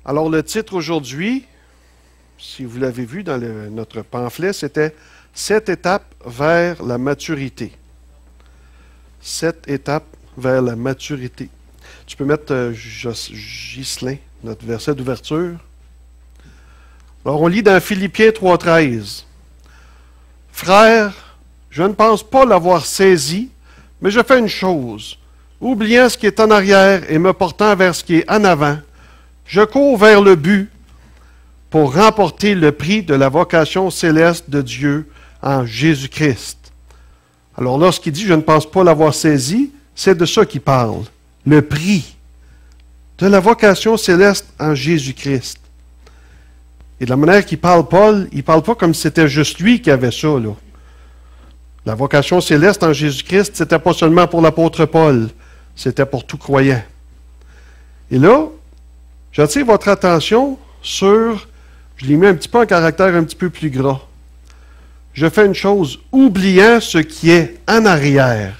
Alors, le titre aujourd'hui, si vous l'avez vu dans notre pamphlet, c'était « 7 étapes vers la maturité ». 7 étapes vers la maturité. Tu peux mettre Ghislain, notre verset d'ouverture. Alors, on lit dans Philippiens 3,13. « Frères, je ne pense pas l'avoir saisi, mais je fais une chose. Oubliant ce qui est en arrière et me portant vers ce qui est en avant, je cours vers le but pour remporter le prix de la vocation céleste de Dieu en Jésus-Christ. » Alors lorsqu'il dit « je ne pense pas l'avoir saisi », c'est de ça qu'il parle. Le prix de la vocation céleste en Jésus-Christ. Et de la manière qu'il parle Paul, il ne parle pas comme si c'était juste lui qui avait ça, là. La vocation céleste en Jésus-Christ, c'était pas seulement pour l'apôtre Paul, c'était pour tout croyant. Et là, j'attire votre attention sur, je l'ai mis un petit peu en caractère un petit peu plus gras. Je fais une chose, oubliant ce qui est en arrière,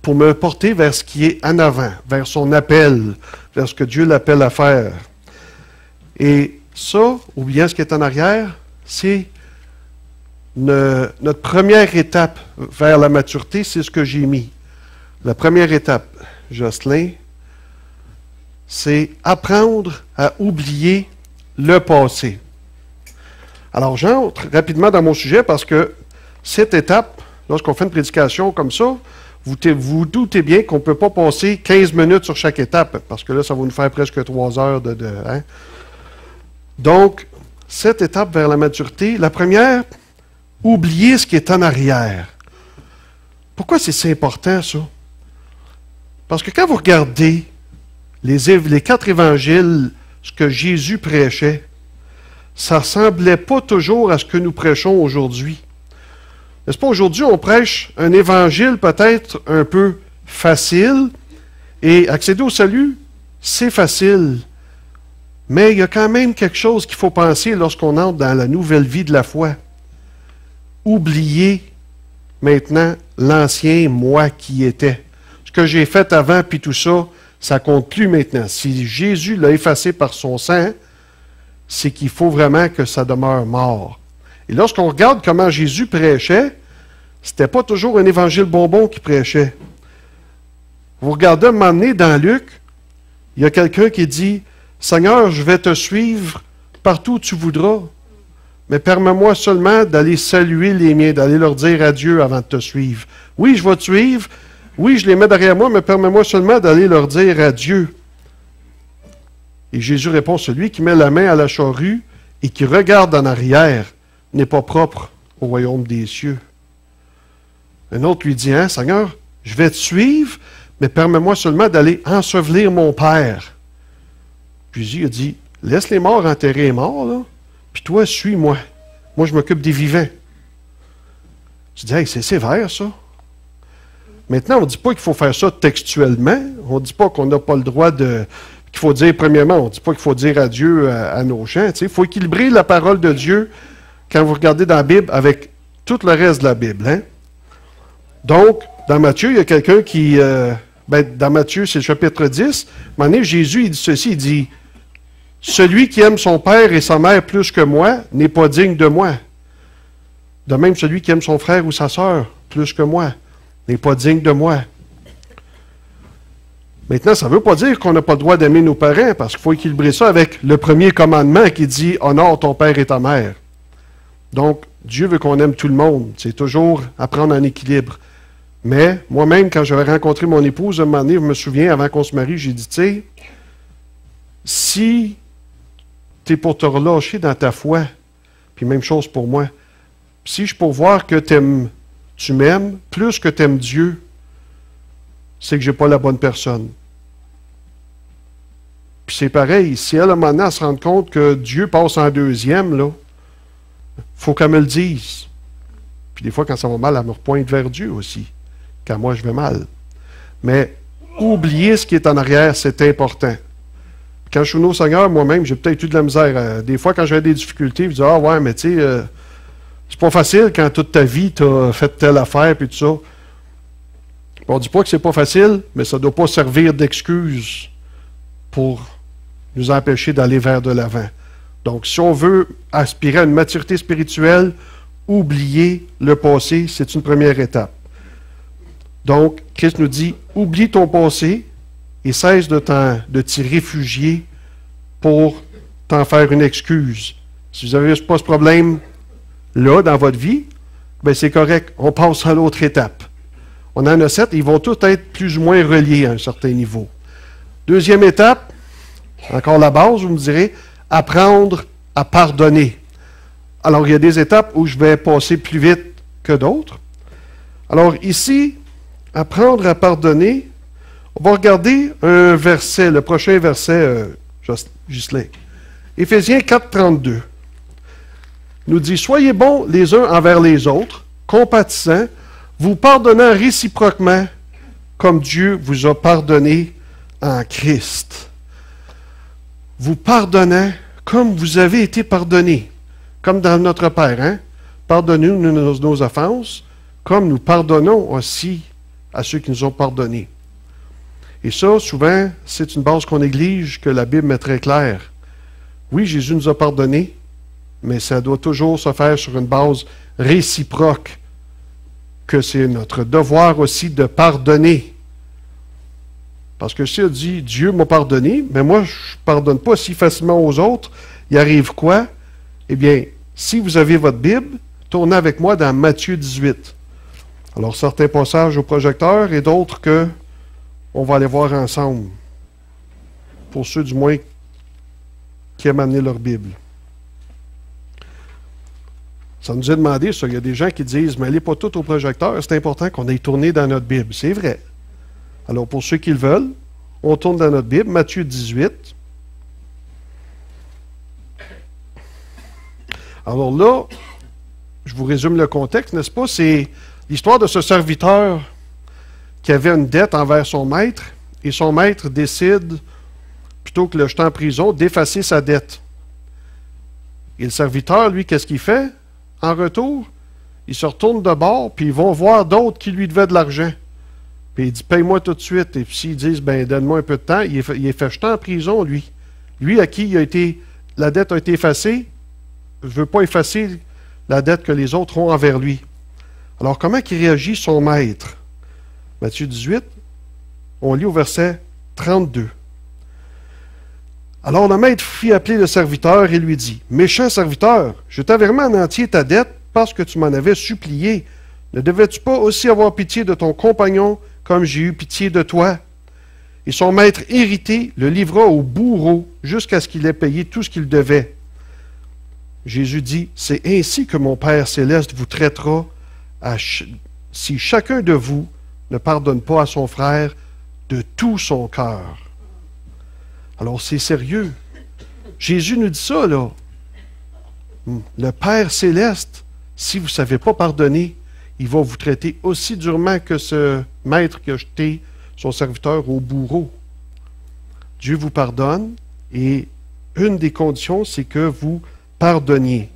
pour me porter vers ce qui est en avant, vers son appel, vers ce que Dieu l'appelle à faire. Et ça, oubliant ce qui est en arrière, c'est notre première étape vers la maturité, c'est ce que j'ai mis. La première étape, Jocelyn, c'est apprendre à oublier le passé. Alors, j'entre rapidement dans mon sujet parce que cette étape, lorsqu'on fait une prédication comme ça, vous doutez bien qu'on ne peut pas passer 15 minutes sur chaque étape, parce que là, ça va nous faire presque 3 heures hein? Donc, cette étape vers la maturité, la première, oublier ce qui est en arrière. Pourquoi c'est si important, ça? Parce que quand vous regardez les 4 évangiles, ce que Jésus prêchait, ça ne ressemblait pas toujours à ce que nous prêchons aujourd'hui. N'est-ce pas, aujourd'hui, on prêche un évangile peut-être un peu facile, et accéder au salut, c'est facile. Mais il y a quand même quelque chose qu'il faut penser lorsqu'on entre dans la nouvelle vie de la foi. Oublier maintenant l'ancien moi qui était. Ce que j'ai fait avant, puis tout ça, ça ne compte plus maintenant. Si Jésus l'a effacé par son sang, c'est qu'il faut vraiment que ça demeure mort. Et lorsqu'on regarde comment Jésus prêchait, c'était pas toujours un évangile bonbon qu'il prêchait. Vous regardez un moment donné dans Luc, il y a quelqu'un qui dit « Seigneur, je vais te suivre partout où tu voudras, mais permets-moi seulement d'aller saluer les miens, d'aller leur dire adieu avant de te suivre. Oui, je vais te suivre, oui, je les mets derrière moi, mais permets-moi seulement d'aller leur dire adieu. » Et Jésus répond, celui qui met la main à la charrue et qui regarde en arrière n'est pas propre au royaume des cieux. Un autre lui dit, hein, Seigneur, je vais te suivre, mais permets-moi seulement d'aller ensevelir mon Père. Puis Jésus a dit, laisse les morts enterrer les morts, là, puis toi, suis-moi. Moi, je m'occupe des vivants. Tu dis, hey, c'est sévère, ça. Maintenant, on ne dit pas qu'il faut faire ça textuellement. On ne dit pas qu'on n'a pas le droit de... qu'il faut dire, premièrement, on ne dit pas qu'il faut dire adieu à nos chants. Il faut équilibrer la parole de Dieu quand vous regardez dans la Bible avec tout le reste de la Bible. Hein? Donc, dans Matthieu, il y a quelqu'un qui... dans Matthieu, c'est le chapitre 10. À un moment donné, Jésus, il dit ceci, il dit « Celui qui aime son père et sa mère plus que moi n'est pas digne de moi. De même, celui qui aime son frère ou sa sœur plus que moi n'est pas digne de moi. » Maintenant, ça ne veut pas dire qu'on n'a pas le droit d'aimer nos parents, parce qu'il faut équilibrer ça avec le premier commandement qui dit « Honore ton père et ta mère ». Donc, Dieu veut qu'on aime tout le monde. C'est toujours à prendre en équilibre. Mais, moi-même, quand j'avais rencontré mon épouse, un moment donné, je me souviens, avant qu'on se marie, j'ai dit, tu sais, si tu es pour te relâcher dans ta foi, puis même chose pour moi, si je suis pour voir que tu m'aimes plus que tu aimes Dieu, c'est que je n'ai pas la bonne personne. Puis c'est pareil, si elle, à un moment donné, elle se rend compte que Dieu passe en deuxième, là, il faut qu'elle me le dise. Puis des fois, quand ça va mal, elle me repointe vers Dieu aussi, quand moi je vais mal. Mais oublier ce qui est en arrière, c'est important. Quand je suis au Seigneur, moi-même, j'ai peut-être eu de la misère. Des fois, quand j'avais des difficultés, je dis « Ah ouais, mais tu sais, c'est pas facile quand toute ta vie, tu as fait telle affaire, puis tout ça. » On ne dit pas que c'est pas facile, mais ça ne doit pas servir d'excuse pour nous empêcher d'aller vers de l'avant. Donc, si on veut aspirer à une maturité spirituelle, oublier le passé, c'est une première étape. Donc, Christ nous dit, oublie ton passé et cesse de t'y réfugier pour t'en faire une excuse. Si vous n'avez pas ce problème-là dans votre vie, bien c'est correct, on passe à l'autre étape. On en a 7, ils vont tous être plus ou moins reliés à un certain niveau. Deuxième étape, encore la base, vous me direz, apprendre à pardonner. Alors, il y a des étapes où je vais passer plus vite que d'autres. Alors, ici, apprendre à pardonner, on va regarder un verset, le prochain verset, Ghislain. Éphésiens 4, 32 nous dit, « Soyez bons les uns envers les autres, compatissants, vous pardonnant réciproquement, comme Dieu vous a pardonné en Christ. » Vous pardonnant comme vous avez été pardonnés, comme dans notre Père. Hein? Pardonnez-nous nos offenses, comme nous pardonnons aussi à ceux qui nous ont pardonnés. Et ça, souvent, c'est une base qu'on néglige, que la Bible met très claire. Oui, Jésus nous a pardonnés, mais ça doit toujours se faire sur une base réciproque, que c'est notre devoir aussi de pardonner. Parce que si on dit « Dieu m'a pardonné », mais moi, je ne pardonne pas si facilement aux autres, il arrive quoi? Eh bien, si vous avez votre Bible, tournez avec moi dans Matthieu 18. Alors, certains passages au projecteur et d'autres que on va aller voir ensemble. Pour ceux, du moins, qui aiment amener leur Bible. Ça nous est demandé, ça. Il y a des gens qui disent « Mais allez pas tout au projecteur, c'est important qu'on aille tourner dans notre Bible. » C'est vrai. Alors, pour ceux qui le veulent, on tourne dans notre Bible, Matthieu 18. Alors là, je vous résume le contexte, n'est-ce pas? C'est l'histoire de ce serviteur qui avait une dette envers son maître, et son maître décide, plutôt que de le jeter en prison, d'effacer sa dette. Et le serviteur, lui, qu'est-ce qu'il fait? En retour, il se retourne de bord, puis ils vont voir d'autres qui lui devaient de l'argent. Puis il dit, paye-moi tout de suite. Et puis s'ils disent, ben donne-moi un peu de temps, il est fait jeter en prison, lui. Lui à qui la dette a été effacée, ne veut pas effacer la dette que les autres ont envers lui. Alors, comment il réagit son maître? Matthieu 18, on lit au verset 32. Alors le maître fit appeler le serviteur et lui dit, « Méchant serviteur, je t'avais remis en entier ta dette parce que tu m'en avais supplié. Ne devais-tu pas aussi avoir pitié de ton compagnon comme j'ai eu pitié de toi? » Et son maître, irrité, le livra au bourreau jusqu'à ce qu'il ait payé tout ce qu'il devait. Jésus dit, « C'est ainsi que mon Père céleste vous traitera si chacun de vous ne pardonne pas à son frère de tout son cœur. » Alors c'est sérieux. Jésus nous dit ça, là. Le Père céleste, si vous ne savez pas pardonner, il va vous traiter aussi durement que ce maître qui a jeté son serviteur au bourreau. Dieu vous pardonne et une des conditions, c'est que vous pardonniez.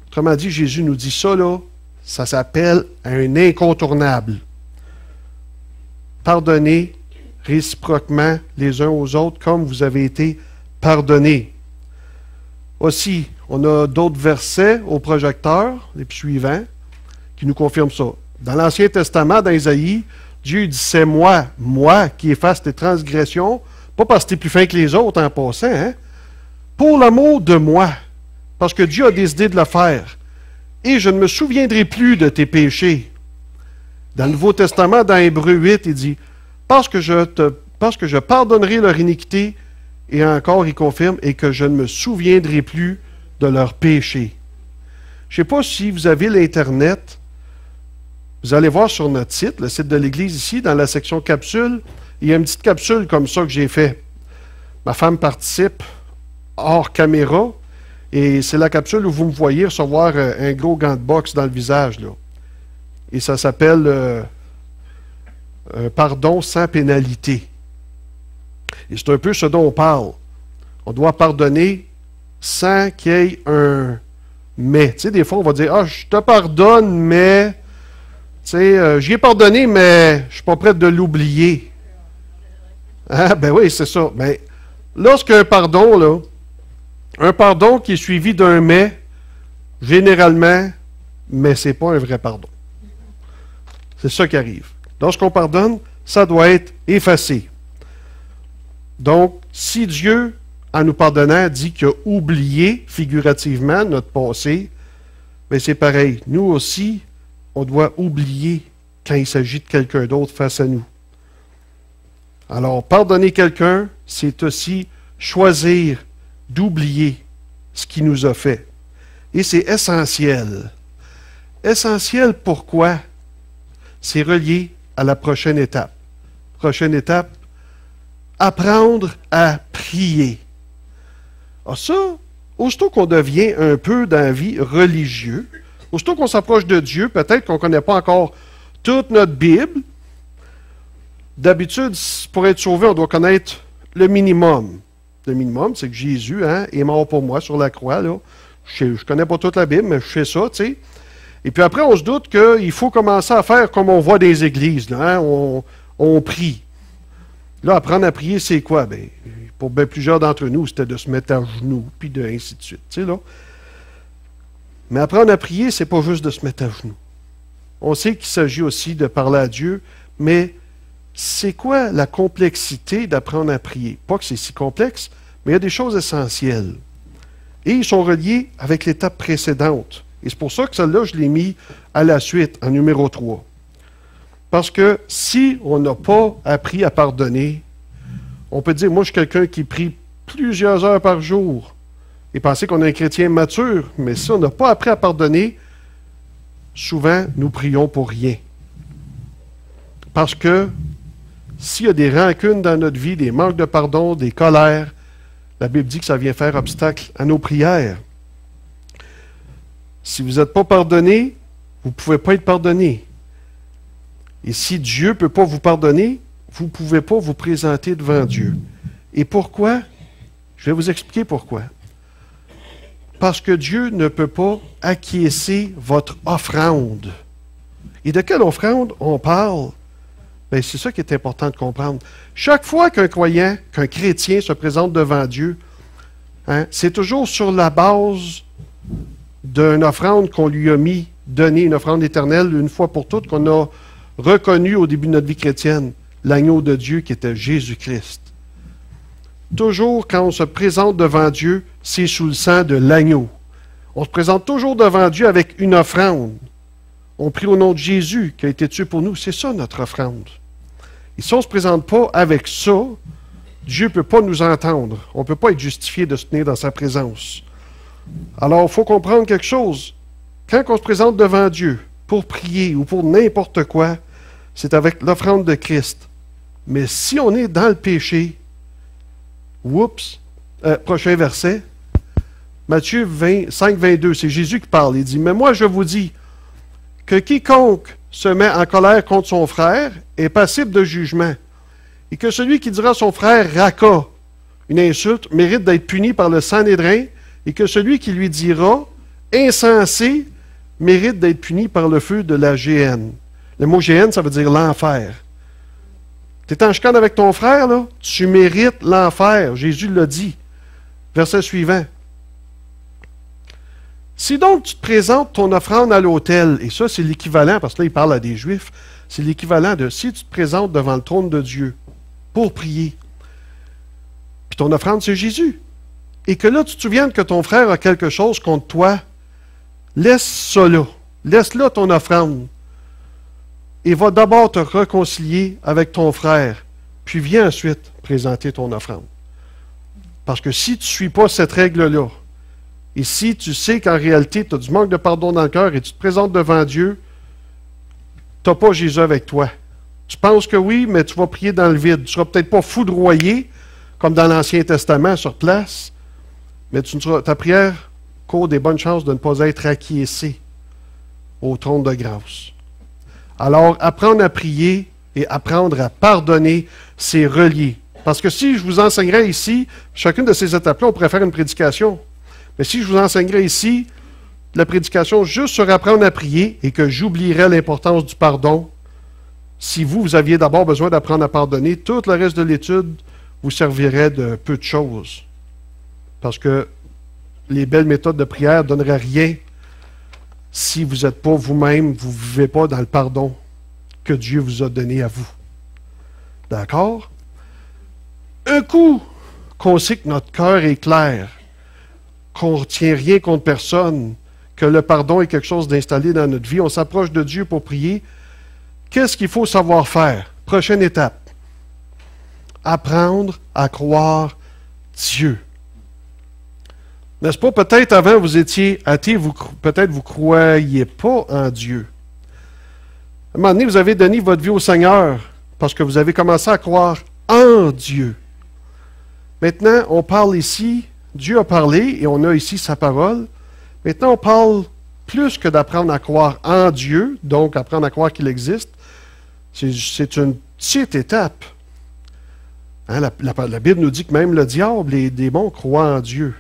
Autrement dit, Jésus nous dit ça, là, ça s'appelle un incontournable. Pardonnez réciproquement les uns aux autres comme vous avez été pardonnés. Aussi, on a d'autres versets au projecteur, les suivants, qui nous confirment ça. Dans l'Ancien Testament, dans Isaïe, Dieu dit, c'est moi qui efface tes transgressions, pas parce que tu es plus fin que les autres en passant, hein? Pour l'amour de moi, parce que Dieu a décidé de le faire. Et je ne me souviendrai plus de tes péchés. Dans le Nouveau Testament, dans Hébreux 8, il dit, parce que je pardonnerai leur iniquité, et encore il confirme, et que je ne me souviendrai plus de leurs péchés. Je ne sais pas si vous avez l'Internet, vous allez voir sur notre site, le site de l'Église ici, dans la section capsule, il y a une petite capsule comme ça que j'ai fait. Ma femme participe hors caméra, et c'est la capsule où vous me voyez recevoir un gros gant de boxe dans le visage, là. Et ça s'appelle un pardon sans pénalité. Et c'est un peu ce dont on parle. On doit pardonner sans qu'il y ait un « mais ». Tu sais, des fois, on va dire « Ah, je te pardonne, mais... » Tu sais, j'y ai pardonné, mais je ne suis pas prêt de l'oublier. Ah, ben oui, c'est ça. Ben, lorsqu'un pardon, là, un pardon qui est suivi d'un mais, généralement, mais ce n'est pas un vrai pardon. C'est ça qui arrive. Lorsqu'on pardonne, ça doit être effacé. Donc, si Dieu, en nous pardonnant, dit qu'il a oublié figurativement notre passé, bien c'est pareil. Nous aussi, on doit oublier quand il s'agit de quelqu'un d'autre face à nous. Alors, pardonner quelqu'un, c'est aussi choisir d'oublier ce qu'il nous a fait. Et c'est essentiel. Essentiel pourquoi? C'est relié à la prochaine étape. Prochaine étape, apprendre à prier. Alors ça, aussitôt qu'on devient un peu dans la vie religieux, aussitôt qu'on s'approche de Dieu, peut-être qu'on ne connaît pas encore toute notre Bible. D'habitude, pour être sauvé, on doit connaître le minimum. Le minimum, c'est que Jésus est mort pour moi sur la croix. Là. Je ne connais pas toute la Bible, mais je sais ça, tu sais. Et puis après, on se doute qu'il faut commencer à faire comme on voit des églises. Là, on prie. Là, apprendre à prier, c'est quoi? Bien, pour bien plusieurs d'entre nous, c'était de se mettre à genoux, puis ainsi de suite. Tu sais, là. Mais apprendre à prier, c'est pas juste de se mettre à genoux. On sait qu'il s'agit aussi de parler à Dieu, mais c'est quoi la complexité d'apprendre à prier? Pas que c'est si complexe, mais il y a des choses essentielles. Et ils sont reliés avec l'étape précédente. Et c'est pour ça que celle-là, je l'ai mis à la suite, en numéro 3. Parce que si on n'a pas appris à pardonner, on peut dire, moi je suis quelqu'un qui prie plusieurs heures par jour et penser qu'on est un chrétien mature, mais si on n'a pas appris à pardonner, souvent nous prions pour rien. Parce que s'il y a des rancunes dans notre vie, des manques de pardon, des colères, la Bible dit que ça vient faire obstacle à nos prières. Si vous n'êtes pas pardonné, vous ne pouvez pas être pardonné. Et si Dieu ne peut pas vous pardonner, vous ne pouvez pas vous présenter devant Dieu. Et pourquoi? Je vais vous expliquer pourquoi. Parce que Dieu ne peut pas acquiescer votre offrande. Et de quelle offrande on parle? Bien, c'est ça qui est important de comprendre. Chaque fois qu'un croyant, qu'un chrétien se présente devant Dieu, c'est toujours sur la base d'une offrande qu'on lui a donnée, une offrande éternelle, une fois pour toutes, qu'on a reconnue au début de notre vie chrétienne, l'agneau de Dieu qui était Jésus-Christ. Toujours quand on se présente devant Dieu, c'est sous le sang de l'agneau. On se présente toujours devant Dieu avec une offrande. On prie au nom de Jésus qui a été tué pour nous. C'est ça notre offrande. Et si on ne se présente pas avec ça, Dieu ne peut pas nous entendre. On ne peut pas être justifié de se tenir dans sa présence. Alors, il faut comprendre quelque chose. Quand on se présente devant Dieu pour prier ou pour n'importe quoi, c'est avec l'offrande de Christ. Mais si on est dans le péché, prochain verset, Matthieu 5, 22, c'est Jésus qui parle. Il dit, « Mais moi, je vous dis que quiconque se met en colère contre son frère est passible de jugement, et que celui qui dira à son frère « Raka », une insulte, mérite d'être puni par le Sanhédrin, et que celui qui lui dira « Insensé », mérite d'être puni par le feu de la géhenne. Le mot géhenne, ça veut dire l'enfer. Tu es en chicane avec ton frère, là, tu mérites l'enfer. Jésus l'a dit. Verset suivant. Si donc tu te présentes ton offrande à l'autel, et ça c'est l'équivalent, parce que là il parle à des Juifs, c'est l'équivalent de si tu te présentes devant le trône de Dieu pour prier, puis ton offrande c'est Jésus, et que là tu te souviennes que ton frère a quelque chose contre toi, laisse ça là, laisse là ton offrande, et va d'abord te réconcilier avec ton frère, puis viens ensuite présenter ton offrande. Parce que si tu ne suis pas cette règle-là, et si tu sais qu'en réalité, tu as du manque de pardon dans le cœur et tu te présentes devant Dieu, tu n'as pas Jésus avec toi. Tu penses que oui, mais tu vas prier dans le vide. Tu ne seras peut-être pas foudroyé, comme dans l'Ancien Testament, sur place, mais ta prière court des bonnes chances de ne pas être acquiescée au trône de grâce. Alors, apprendre à prier et apprendre à pardonner, c'est relié. Parce que si je vous enseignerais ici, chacune de ces étapes-là, on pourrait faire une prédication. Mais si je vous enseignerais ici la prédication juste sur apprendre à prier et que j'oublierais l'importance du pardon, si vous aviez d'abord besoin d'apprendre à pardonner, tout le reste de l'étude, vous servirait de peu de choses. Parce que les belles méthodes de prière ne donneraient rien si vous n'êtes pas vous-même, vous ne vivez pas dans le pardon que Dieu vous a donné à vous. D'accord? Un coup qu'on sait que notre cœur est clair, qu'on ne tient rien contre personne, que le pardon est quelque chose d'installé dans notre vie, on s'approche de Dieu pour prier. Qu'est-ce qu'il faut savoir faire? Prochaine étape. Apprendre à croire Dieu. N'est-ce pas? Peut-être avant, vous étiez athée, peut-être vous ne croyiez pas en Dieu. À un moment donné, vous avez donné votre vie au Seigneur parce que vous avez commencé à croire en Dieu. Maintenant, on parle ici, Dieu a parlé et on a ici sa parole. Maintenant, on parle plus que d'apprendre à croire en Dieu, donc apprendre à croire qu'il existe. C'est une petite étape. Hein, la Bible nous dit que même le diable, les démons croient en Dieu.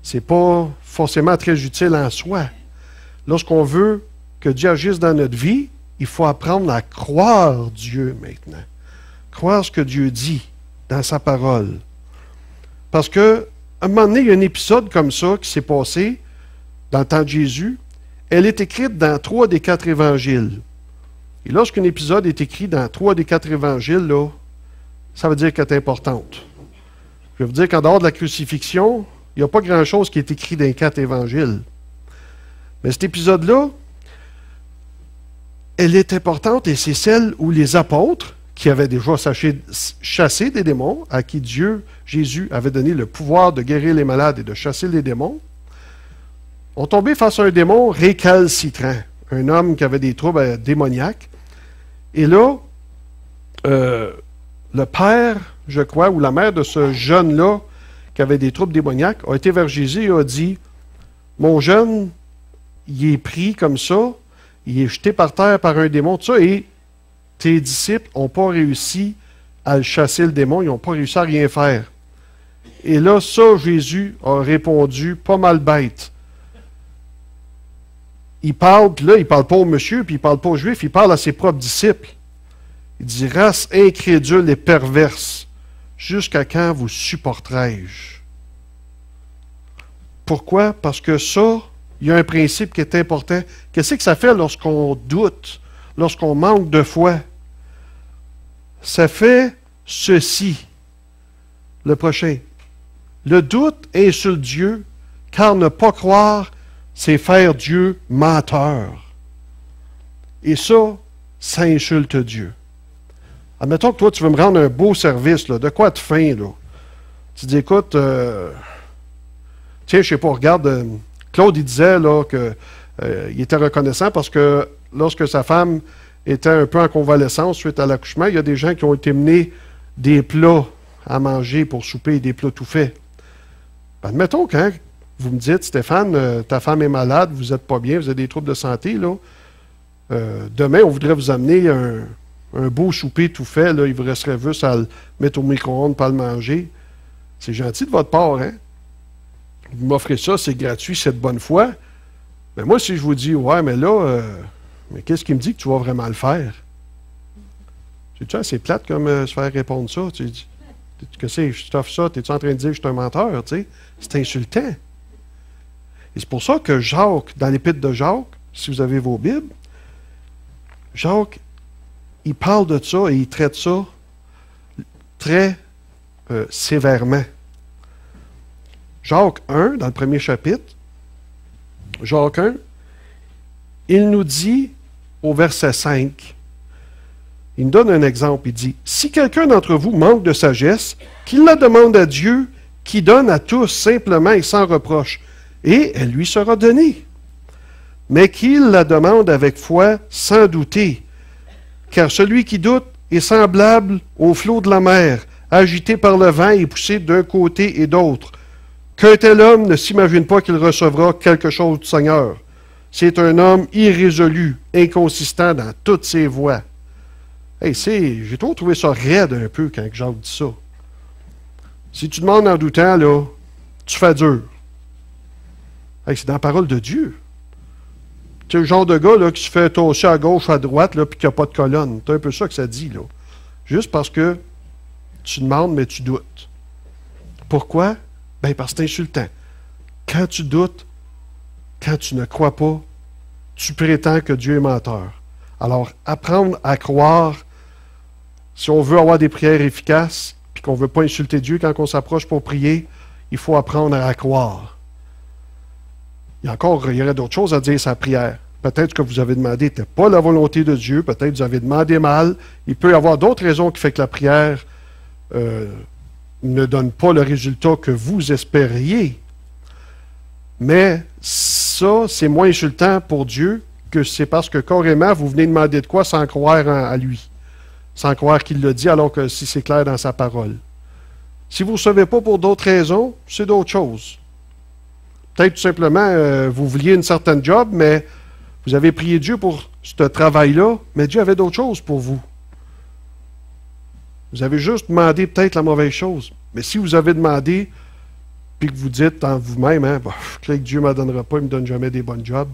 Ce n'est pas forcément très utile en soi. Lorsqu'on veut que Dieu agisse dans notre vie, il faut apprendre à croire Dieu maintenant. Croire ce que Dieu dit dans sa parole. Parce qu'à un moment donné, il y a un épisode comme ça qui s'est passé dans le temps de Jésus. Elle est écrite dans 3 des 4 évangiles. Et lorsqu'un épisode est écrit dans 3 des 4 évangiles, là, ça veut dire qu'elle est importante. Je vais vous dire qu'en dehors de la crucifixion, il n'y a pas grand-chose qui est écrit dans les 4 évangiles. Mais cet épisode-là, elle est importante et c'est celle où les apôtres, qui avaient déjà chassé des démons, à qui Jésus avait donné le pouvoir de guérir les malades et de chasser les démons, ont tombé face à un démon récalcitrant, un homme qui avait des troubles démoniaques. Et là, le père, je crois, ou la mère de ce jeune-là, qui avait des troubles démoniaques, a été vers Jésus et a dit, « Mon jeune, il est pris comme ça, il est jeté par terre par un démon, tout ça, et tes disciples n'ont pas réussi à le chasser, le démon, ils n'ont pas réussi à rien faire. » Et là, ça, Jésus a répondu, pas mal bête. Il parle, puis là, il ne parle pas au monsieur, puis il ne parle pas aux Juifs, il parle à ses propres disciples. Il dit, « Race incrédule et perverse, jusqu'à quand vous supporterai-je? » Pourquoi? Parce que ça, il y a un principe qui est important. Qu'est-ce que ça fait lorsqu'on doute, lorsqu'on manque de foi? Ça fait ceci. Le prochain. Le doute insulte Dieu, car ne pas croire, c'est faire Dieu menteur. Et ça, ça insulte Dieu. Admettons que toi, tu veux me rendre un beau service, là, de quoi de fin, là? Tu dis, écoute, tiens, je sais pas, regarde, Claude, il disait là qu'il était reconnaissant parce que lorsque sa femme était un peu en convalescence suite à l'accouchement, il y a des gens qui ont été menés des plats à manger pour souper, des plats tout faits. Admettons quand vous me dites, Stéphane, ta femme est malade, vous n'êtes pas bien, vous avez des troubles de santé, là. Demain, on voudrait vous amener un beau souper tout fait, là, il vous resterait juste à le mettre au micro-ondes, pas le manger. C'est gentil de votre part, hein? Vous m'offrez ça, c'est gratuit, c'est de bonne foi. Mais moi, si je vous dis, ouais, mais là, mais qu'est-ce qui me dit que tu vas vraiment le faire? C'est-tu assez plate comme se faire répondre ça? Tu dis, que c'est, je t'offre ça, t'es-tu en train de dire que je suis un menteur? Tu sais? C'est insultant. Et c'est pour ça que Jacques, dans l'épître de Jacques, si vous avez vos Bibles, Jacques, il parle de ça et il traite ça très sévèrement. Jacques 1, dans le premier chapitre, Jacques 1, il nous dit au verset 5, il nous donne un exemple, il dit, « Si quelqu'un d'entre vous manque de sagesse, qu'il la demande à Dieu, qui donne à tous simplement et sans reproche, et elle lui sera donnée. Mais qu'il la demande avec foi, sans douter, car celui qui doute est semblable au flot de la mer, agité par le vent et poussé d'un côté et d'autre. Qu'un tel homme ne s'imagine pas qu'il recevra quelque chose du Seigneur. C'est un homme irrésolu, inconsistant dans toutes ses voies. » Hey, j'ai toujours trouvé ça raide un peu quand Jacques dit ça. Si tu demandes en doutant, là, tu fais dur. Hey, c'est dans la parole de Dieu. Tu es le genre de gars là, qui se fait tosser à gauche, à droite, là, puis qui n'a pas de colonne. C'est un peu ça que ça dit, là. Juste parce que tu demandes, mais tu doutes. Pourquoi? Bien, parce que c'est insultant. Quand tu doutes, quand tu ne crois pas, tu prétends que Dieu est menteur. Alors, apprendre à croire, si on veut avoir des prières efficaces, puis qu'on ne veut pas insulter Dieu quand on s'approche pour prier, il faut apprendre à croire. Il y aurait d'autres choses à dire sa prière. Peut-être que vous avez demandé n'était pas la volonté de Dieu, peut-être que vous avez demandé mal. Il peut y avoir d'autres raisons qui font que la prière ne donne pas le résultat que vous espériez. Mais ça, c'est moins insultant pour Dieu que c'est parce que carrément, vous venez demander de quoi sans croire à lui, sans croire qu'il l'a dit, alors que si c'est clair dans sa parole. Si vous ne savez pas pour d'autres raisons, c'est d'autres choses. Peut-être tout simplement, vous vouliez une certaine job, mais vous avez prié Dieu pour ce travail-là, mais Dieu avait d'autres choses pour vous. Vous avez juste demandé peut-être la mauvaise chose. Mais si vous avez demandé, puis que vous dites en vous-même, hein, bah, que Dieu ne me donnera pas, il ne me donne jamais des bonnes jobs,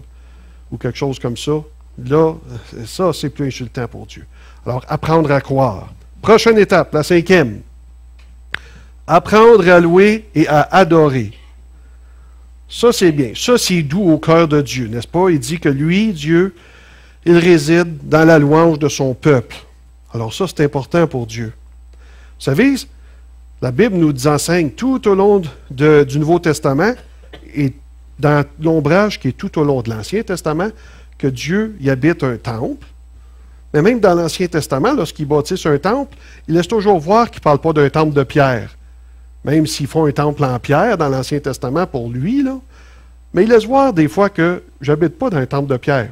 ou quelque chose comme ça, là, ça, c'est plus insultant pour Dieu. Alors, apprendre à croire. Prochaine étape, la 5e. Apprendre à louer et à adorer. Ça, c'est bien. Ça, c'est doux au cœur de Dieu, n'est-ce pas? Il dit que lui, Dieu, il réside dans la louange de son peuple. Alors ça, c'est important pour Dieu. Vous savez, la Bible nous enseigne tout au long du Nouveau Testament et dans l'ombrage qui est tout au long de l'Ancien Testament, que Dieu y habite un temple. Mais même dans l'Ancien Testament, lorsqu'ils bâtissent un temple, il laisse toujours voir qu'il ne parle pas d'un temple de pierre. Même s'ils font un temple en pierre dans l'Ancien Testament pour lui, là. Mais il laisse voir des fois que j'habite pas dans un temple de pierre.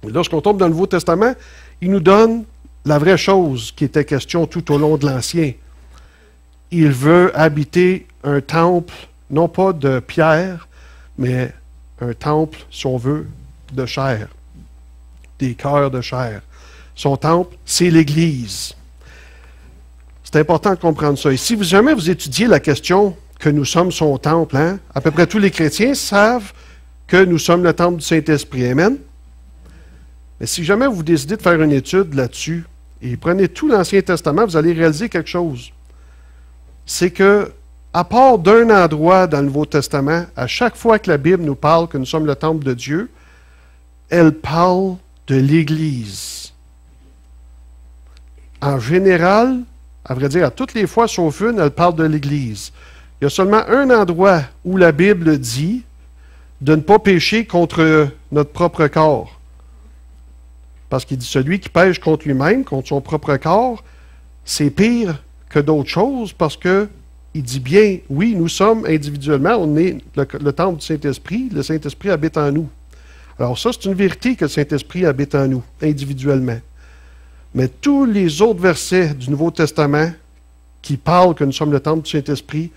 Et lorsqu'on tombe dans le Nouveau Testament, il nous donne la vraie chose qui était question tout au long de l'Ancien. Il veut habiter un temple, non pas de pierre, mais un temple, si on veut, de chair, des cœurs de chair. Son temple, c'est l'Église. C'est important de comprendre ça. Et si jamais vous étudiez la question que nous sommes son temple, hein, à peu près tous les chrétiens savent que nous sommes le temple du Saint-Esprit. Amen? Mais si jamais vous décidez de faire une étude là-dessus, et prenez tout l'Ancien Testament, vous allez réaliser quelque chose. C'est que, à part d'un endroit dans le Nouveau Testament, à chaque fois que la Bible nous parle que nous sommes le temple de Dieu, elle parle de l'Église. En général, à vrai dire, à toutes les fois sauf une, elle parle de l'Église. Il y a seulement un endroit où la Bible dit de ne pas pécher contre notre propre corps. Parce qu'il dit celui qui pêche contre lui-même, contre son propre corps, c'est pire que d'autres choses parce que il dit bien, oui, nous sommes individuellement, on est le temple du Saint-Esprit, le Saint-Esprit habite en nous. Alors ça, c'est une vérité que le Saint-Esprit habite en nous, individuellement. Mais tous les autres versets du Nouveau Testament qui parlent que nous sommes le temple du Saint-Esprit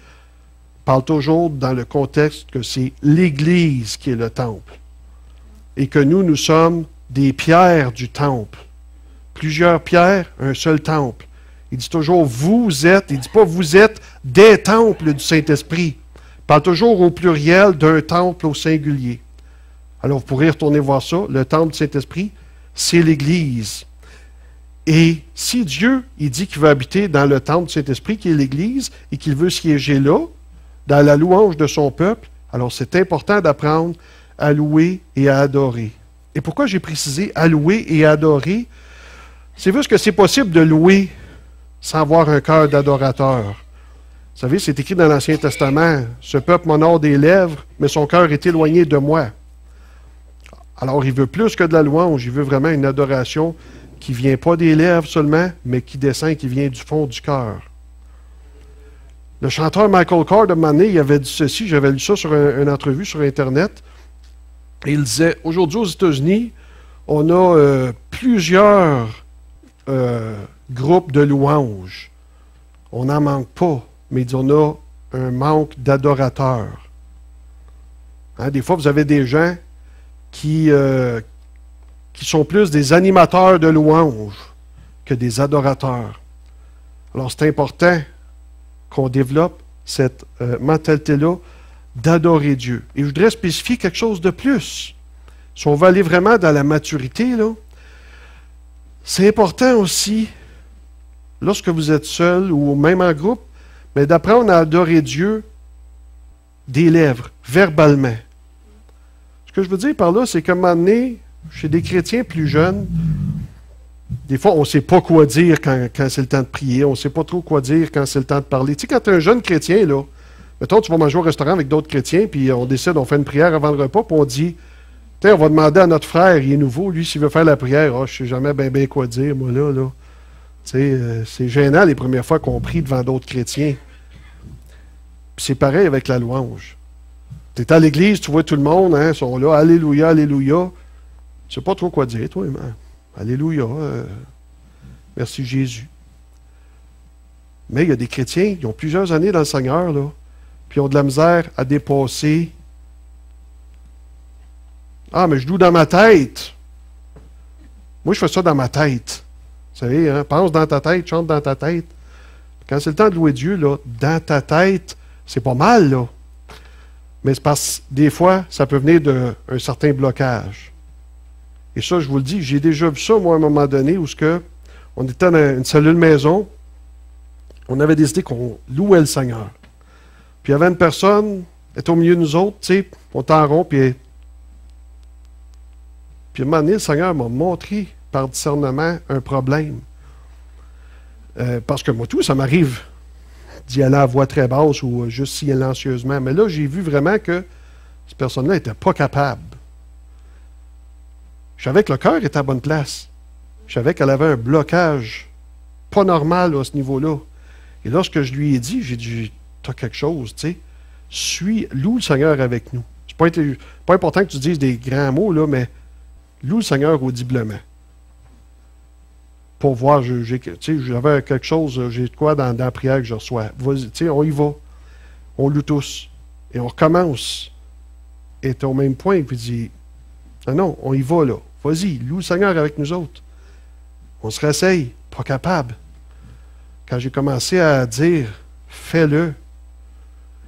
parlent toujours dans le contexte que c'est l'Église qui est le temple. Et que nous sommes des pierres du temple. Plusieurs pierres, un seul temple. Il dit toujours vous êtes, il ne dit pas vous êtes des temples du Saint-Esprit. Il parle toujours au pluriel d'un temple au singulier. Alors vous pourrez retourner voir ça. Le temple du Saint-Esprit, c'est l'Église. Et si Dieu, il dit qu'il veut habiter dans le temple du Saint-Esprit, qui est l'Église, et qu'il veut siéger là, dans la louange de son peuple, alors c'est important d'apprendre à louer et à adorer. Et pourquoi j'ai précisé à louer et à adorer? C'est parce que c'est possible de louer sans avoir un cœur d'adorateur. Vous savez, c'est écrit dans l'Ancien Testament, « Ce peuple m'honore des lèvres, mais son cœur est éloigné de moi. » Alors, il veut plus que de la louange, il veut vraiment une adoration qui ne vient pas des lèvres seulement, mais qui descend, qui vient du fond du cœur. Le chanteur Michael Card, à un moment donné, il avait dit ceci, j'avais lu ça sur une entrevue sur Internet, et il disait, aujourd'hui aux États-Unis, on a plusieurs groupes de louanges. On n'en manque pas, mais il dit, on a un manque d'adorateurs. Hein, des fois, vous avez des gens qui sont plus des animateurs de louanges que des adorateurs. Alors, c'est important qu'on développe cette mentalité-là d'adorer Dieu. Et je voudrais spécifier quelque chose de plus. Si on veut aller vraiment dans la maturité, là, c'est important aussi, lorsque vous êtes seul ou même en groupe, mais d'apprendre à adorer Dieu des lèvres, verbalement. Ce que je veux dire par là, c'est qu'à un moment donné, chez des chrétiens plus jeunes, des fois, on ne sait pas quoi dire quand c'est le temps de prier, on ne sait pas trop quoi dire quand c'est le temps de parler. Tu sais, quand tu es un jeune chrétien, là, mettons, tu vas manger au restaurant avec d'autres chrétiens, puis on décide, on fait une prière avant le repas, puis on dit, on va demander à notre frère, il est nouveau, lui, s'il veut faire la prière, je ne sais jamais bien quoi dire, moi, là. Tu sais, c'est gênant les premières fois qu'on prie devant d'autres chrétiens. Puis c'est pareil avec la louange. Tu es à l'église, tu vois tout le monde, hein, ils sont là, alléluia, alléluia. Tu ne sais pas trop quoi dire, toi, man. Alléluia, merci Jésus. Mais il y a des chrétiens qui ont plusieurs années dans le Seigneur, là, puis ont de la misère à dépasser. Ah, mais je loue dans ma tête. Moi, je fais ça dans ma tête. Vous savez, hein, pense dans ta tête, chante dans ta tête. Quand c'est le temps de louer Dieu, là, dans ta tête, c'est pas mal, là. Mais c'est parce que des fois, ça peut venir d'un certain blocage. Et ça, je vous le dis, j'ai déjà vu ça, moi, à un moment donné, où on était dans une cellule maison, on avait décidé qu'on louait le Seigneur. Puis il y avait une personne, elle était au milieu de nous autres, tu sais, on était en rond, puis à un moment donné, le Seigneur m'a montré, par discernement, un problème. Parce que moi, tout, ça m'arrive d'y aller à voix très basse ou juste silencieusement. Mais là, j'ai vu vraiment que cette personne-là n'était pas capable. Je savais que le cœur était à bonne place. Je savais qu'elle avait un blocage pas normal là, à ce niveau-là. Et lorsque je lui ai dit, j'ai dit, tu as quelque chose, tu sais, loue le Seigneur avec nous. C'est pas important que tu dises des grands mots, là, mais loue le Seigneur audiblement. Pour voir, j'avais quelque chose, j'ai de quoi dans la prière que je reçois. Vas-y, tu sais, on y va. On loue tous. Et on recommence. Et tu es au même point, puis dit, non, on y va là. Vas-y, loue le Seigneur avec nous autres. On se réessaye, pas capable. Quand j'ai commencé à dire, fais-le,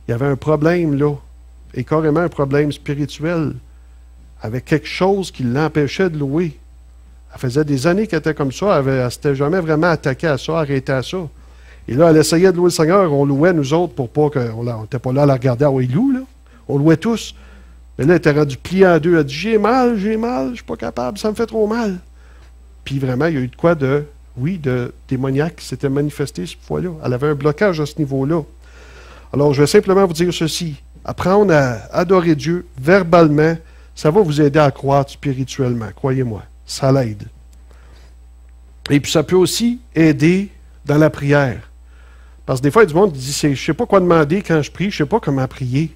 il y avait un problème là, et carrément un problème spirituel, avec quelque chose qui l'empêchait de louer. Elle faisait des années qu'elle était comme ça, elle ne s'était jamais vraiment attaquée à ça, arrêtée à ça. Et là, elle essayait de louer le Seigneur, on louait nous autres pour pas qu'on n'était pas là à la regarder, ah oui, il loue, là. On louait tous. Mais là, elle était rendue pliée en deux, elle a dit, j'ai mal, je ne suis pas capable, ça me fait trop mal. Puis vraiment, il y a eu de quoi de démoniaque qui s'était manifesté cette fois-là. Elle avait un blocage à ce niveau-là. Alors, je vais simplement vous dire ceci. Apprendre à adorer Dieu verbalement, ça va vous aider à croître spirituellement, croyez-moi. Ça l'aide. Et puis, ça peut aussi aider dans la prière. Parce que des fois, il y a du monde qui dit, je ne sais pas quoi demander quand je prie, je ne sais pas comment prier.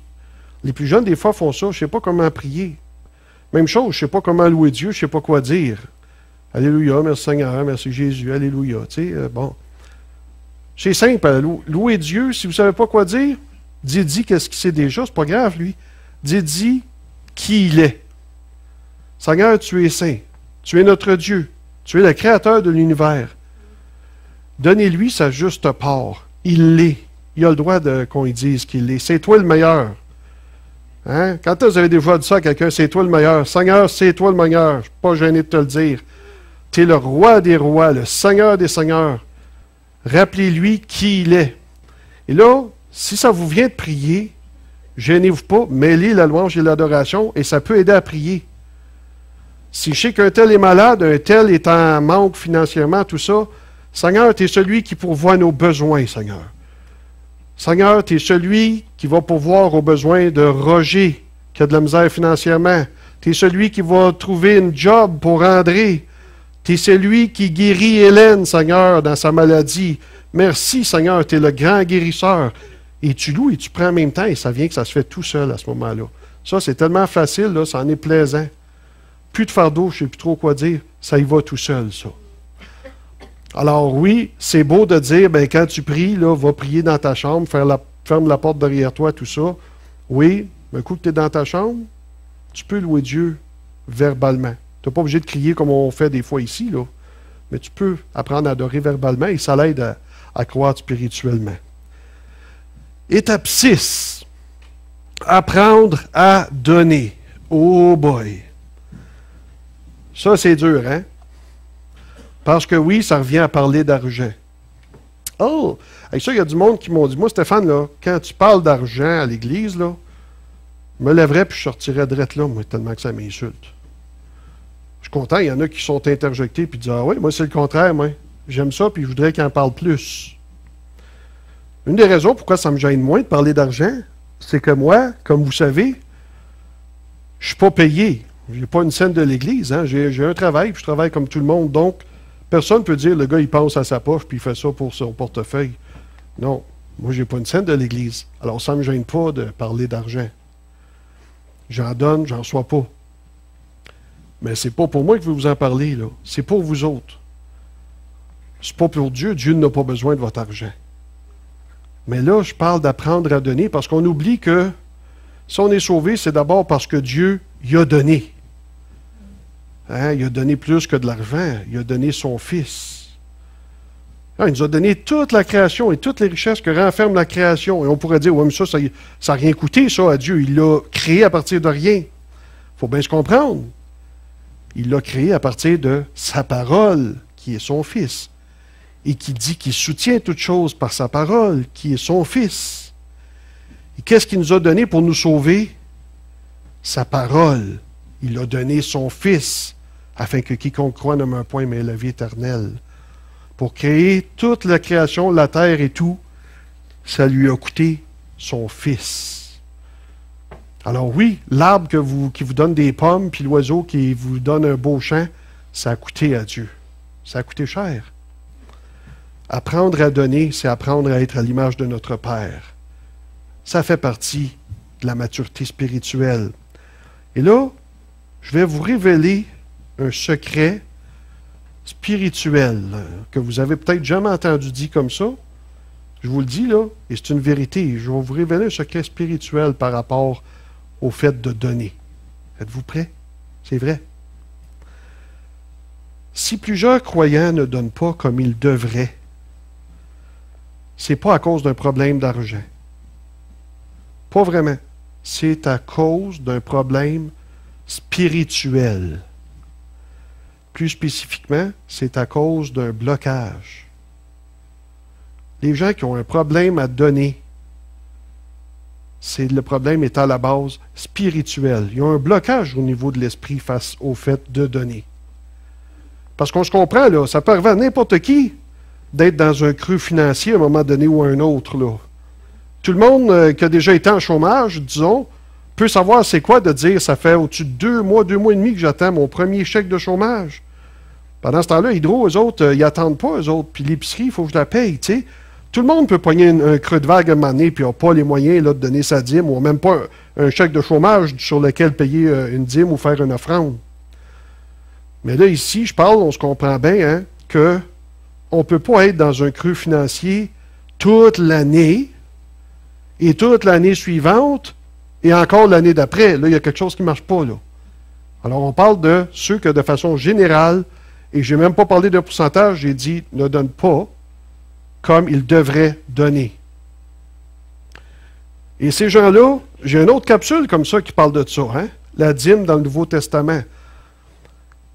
Les plus jeunes, des fois, font ça, je ne sais pas comment prier. Même chose, je ne sais pas comment louer Dieu, je ne sais pas quoi dire. Alléluia, merci Seigneur, merci Jésus, alléluia. Tu sais, bon. C'est simple, louer Dieu, si vous ne savez pas quoi dire, dis qu'est-ce qu'il sait déjà, c'est pas grave, lui. Dis qui il est. Seigneur, tu es saint. Tu es notre Dieu. Tu es le créateur de l'univers. Donnez-lui sa juste part. Il l'est. Il a le droit qu'on lui dise qu'il l'est. C'est toi le meilleur. Hein? Quand vous avez déjà dit ça à quelqu'un, c'est toi le meilleur. Seigneur, c'est toi le meilleur. Je ne suis pas gêné de te le dire. Tu es le roi des rois, le Seigneur des seigneurs. Rappelez-lui qui il est. Et là, si ça vous vient de prier, gênez-vous pas, mêlez la louange et l'adoration et ça peut aider à prier. Si je sais qu'un tel est malade, un tel est en manque financièrement, tout ça, Seigneur, tu es celui qui pourvoit nos besoins, Seigneur. Seigneur, tu es celui qui va pourvoir aux besoins de Roger, qui a de la misère financièrement. Tu es celui qui va trouver une job pour André. Tu es celui qui guérit Hélène, Seigneur, dans sa maladie. Merci, Seigneur, tu es le grand guérisseur. Et tu loues et tu prends en même temps, et ça vient que ça se fait tout seul à ce moment-là. Ça, c'est tellement facile, là, ça en est plaisant. Plus de fardeau, je ne sais plus trop quoi dire, ça y va tout seul, ça. Alors oui, c'est beau de dire, ben, quand tu pries, là, va prier dans ta chambre, ferme la porte derrière toi, tout ça. Oui, un coup que tu es dans ta chambre, tu peux louer Dieu verbalement. Tu n'es pas obligé de crier comme on fait des fois ici, là. Mais tu peux apprendre à adorer verbalement et ça l'aide à croître spirituellement. Étape 6. Apprendre à donner. Oh boy! Ça, c'est dur, hein? Parce que oui, ça revient à parler d'argent. Oh! Avec ça, il y a du monde qui m'ont dit, moi, Stéphane, là, quand tu parles d'argent à l'Église, là, je me lèverais puis je sortirais direct là, moi, tellement que ça m'insulte. Je suis content, il y en a qui sont interjectés puis disent, ah oui, moi, c'est le contraire, moi. J'aime ça puis je voudrais qu'il en parle plus. Une des raisons pourquoi ça me gêne moins de parler d'argent, c'est que moi, comme vous savez, je ne suis pas payé. Je n'ai pas une scène de l'Église. Hein? J'ai un travail, puis je travaille comme tout le monde. Donc, personne ne peut dire, le gars, il pense à sa poche, puis il fait ça pour son portefeuille. Non, moi, je n'ai pas une scène de l'Église. Alors, ça ne me gêne pas de parler d'argent. J'en donne, j'en reçois pas. Mais c'est pas pour moi que je veux vous en parler, là. C'est pour vous autres. C'est pas pour Dieu. Dieu n'a pas besoin de votre argent. Mais là, je parle d'apprendre à donner parce qu'on oublie que si on est sauvé, c'est d'abord parce que Dieu y a donné. Hein? Il a donné plus que de l'argent. Il a donné son Fils. Il nous a donné toute la création et toutes les richesses que renferme la création. Et on pourrait dire, oui, mais ça n'a rien coûté, ça, à Dieu. Il l'a créé à partir de rien. Il faut bien se comprendre. Il l'a créé à partir de sa parole, qui est son Fils. Et qui dit qu'il soutient toute chose par sa parole, qui est son Fils. Et qu'est-ce qu'il nous a donné pour nous sauver? Sa parole. Il a donné son Fils, afin que quiconque croit ne meure point, mais ait la vie éternelle. Pour créer toute la création, la terre et tout, ça lui a coûté son Fils. Alors oui, l'arbre qui vous donne des pommes, puis l'oiseau qui vous donne un beau champ, ça a coûté à Dieu. Ça a coûté cher. Apprendre à donner, c'est apprendre à être à l'image de notre Père. Ça fait partie de la maturité spirituelle. Et là, je vais vous révéler un secret spirituel que vous avez peut-être jamais entendu dit comme ça. Je vous le dis là, et c'est une vérité. Je vais vous révéler un secret spirituel par rapport au fait de donner. Êtes-vous prêts? C'est vrai. Si plusieurs croyants ne donnent pas comme ils devraient, c'est pas à cause d'un problème d'argent. Pas vraiment. C'est à cause d'un problème spirituel. Plus spécifiquement, c'est à cause d'un blocage. Les gens qui ont un problème à donner, le problème est à la base spirituel. Il y a un blocage au niveau de l'esprit face au fait de donner. Parce qu'on se comprend, là, ça peut arriver à n'importe qui d'être dans un creux financier à un moment donné ou à un autre. Là. Tout le monde qui a déjà été en chômage, disons, peut savoir c'est quoi de dire ça fait au-dessus de 2 mois et demi que j'attends mon premier chèque de chômage. Pendant ce temps-là, Hydro, eux autres, ils n'attendent pas, eux autres. Puis l'épicerie, il faut que je la paye, tu sais. Tout le monde peut pogner un creux de vague à un moment donné, puis n'a pas les moyens là, de donner sa dîme, ou même pas un chèque de chômage sur lequel payer une dîme ou faire une offrande. Mais là, ici, je parle, on se comprend bien, hein, que on ne peut pas être dans un creux financier toute l'année et toute l'année suivante et encore l'année d'après. Là, il y a quelque chose qui ne marche pas. Là. Alors, on parle de ceux que, de façon générale, et je n'ai même pas parlé de pourcentage, j'ai dit ne donne pas comme ils devraient donner. Et ces gens-là, j'ai une autre capsule comme ça qui parle de ça, hein? La dîme dans le Nouveau Testament.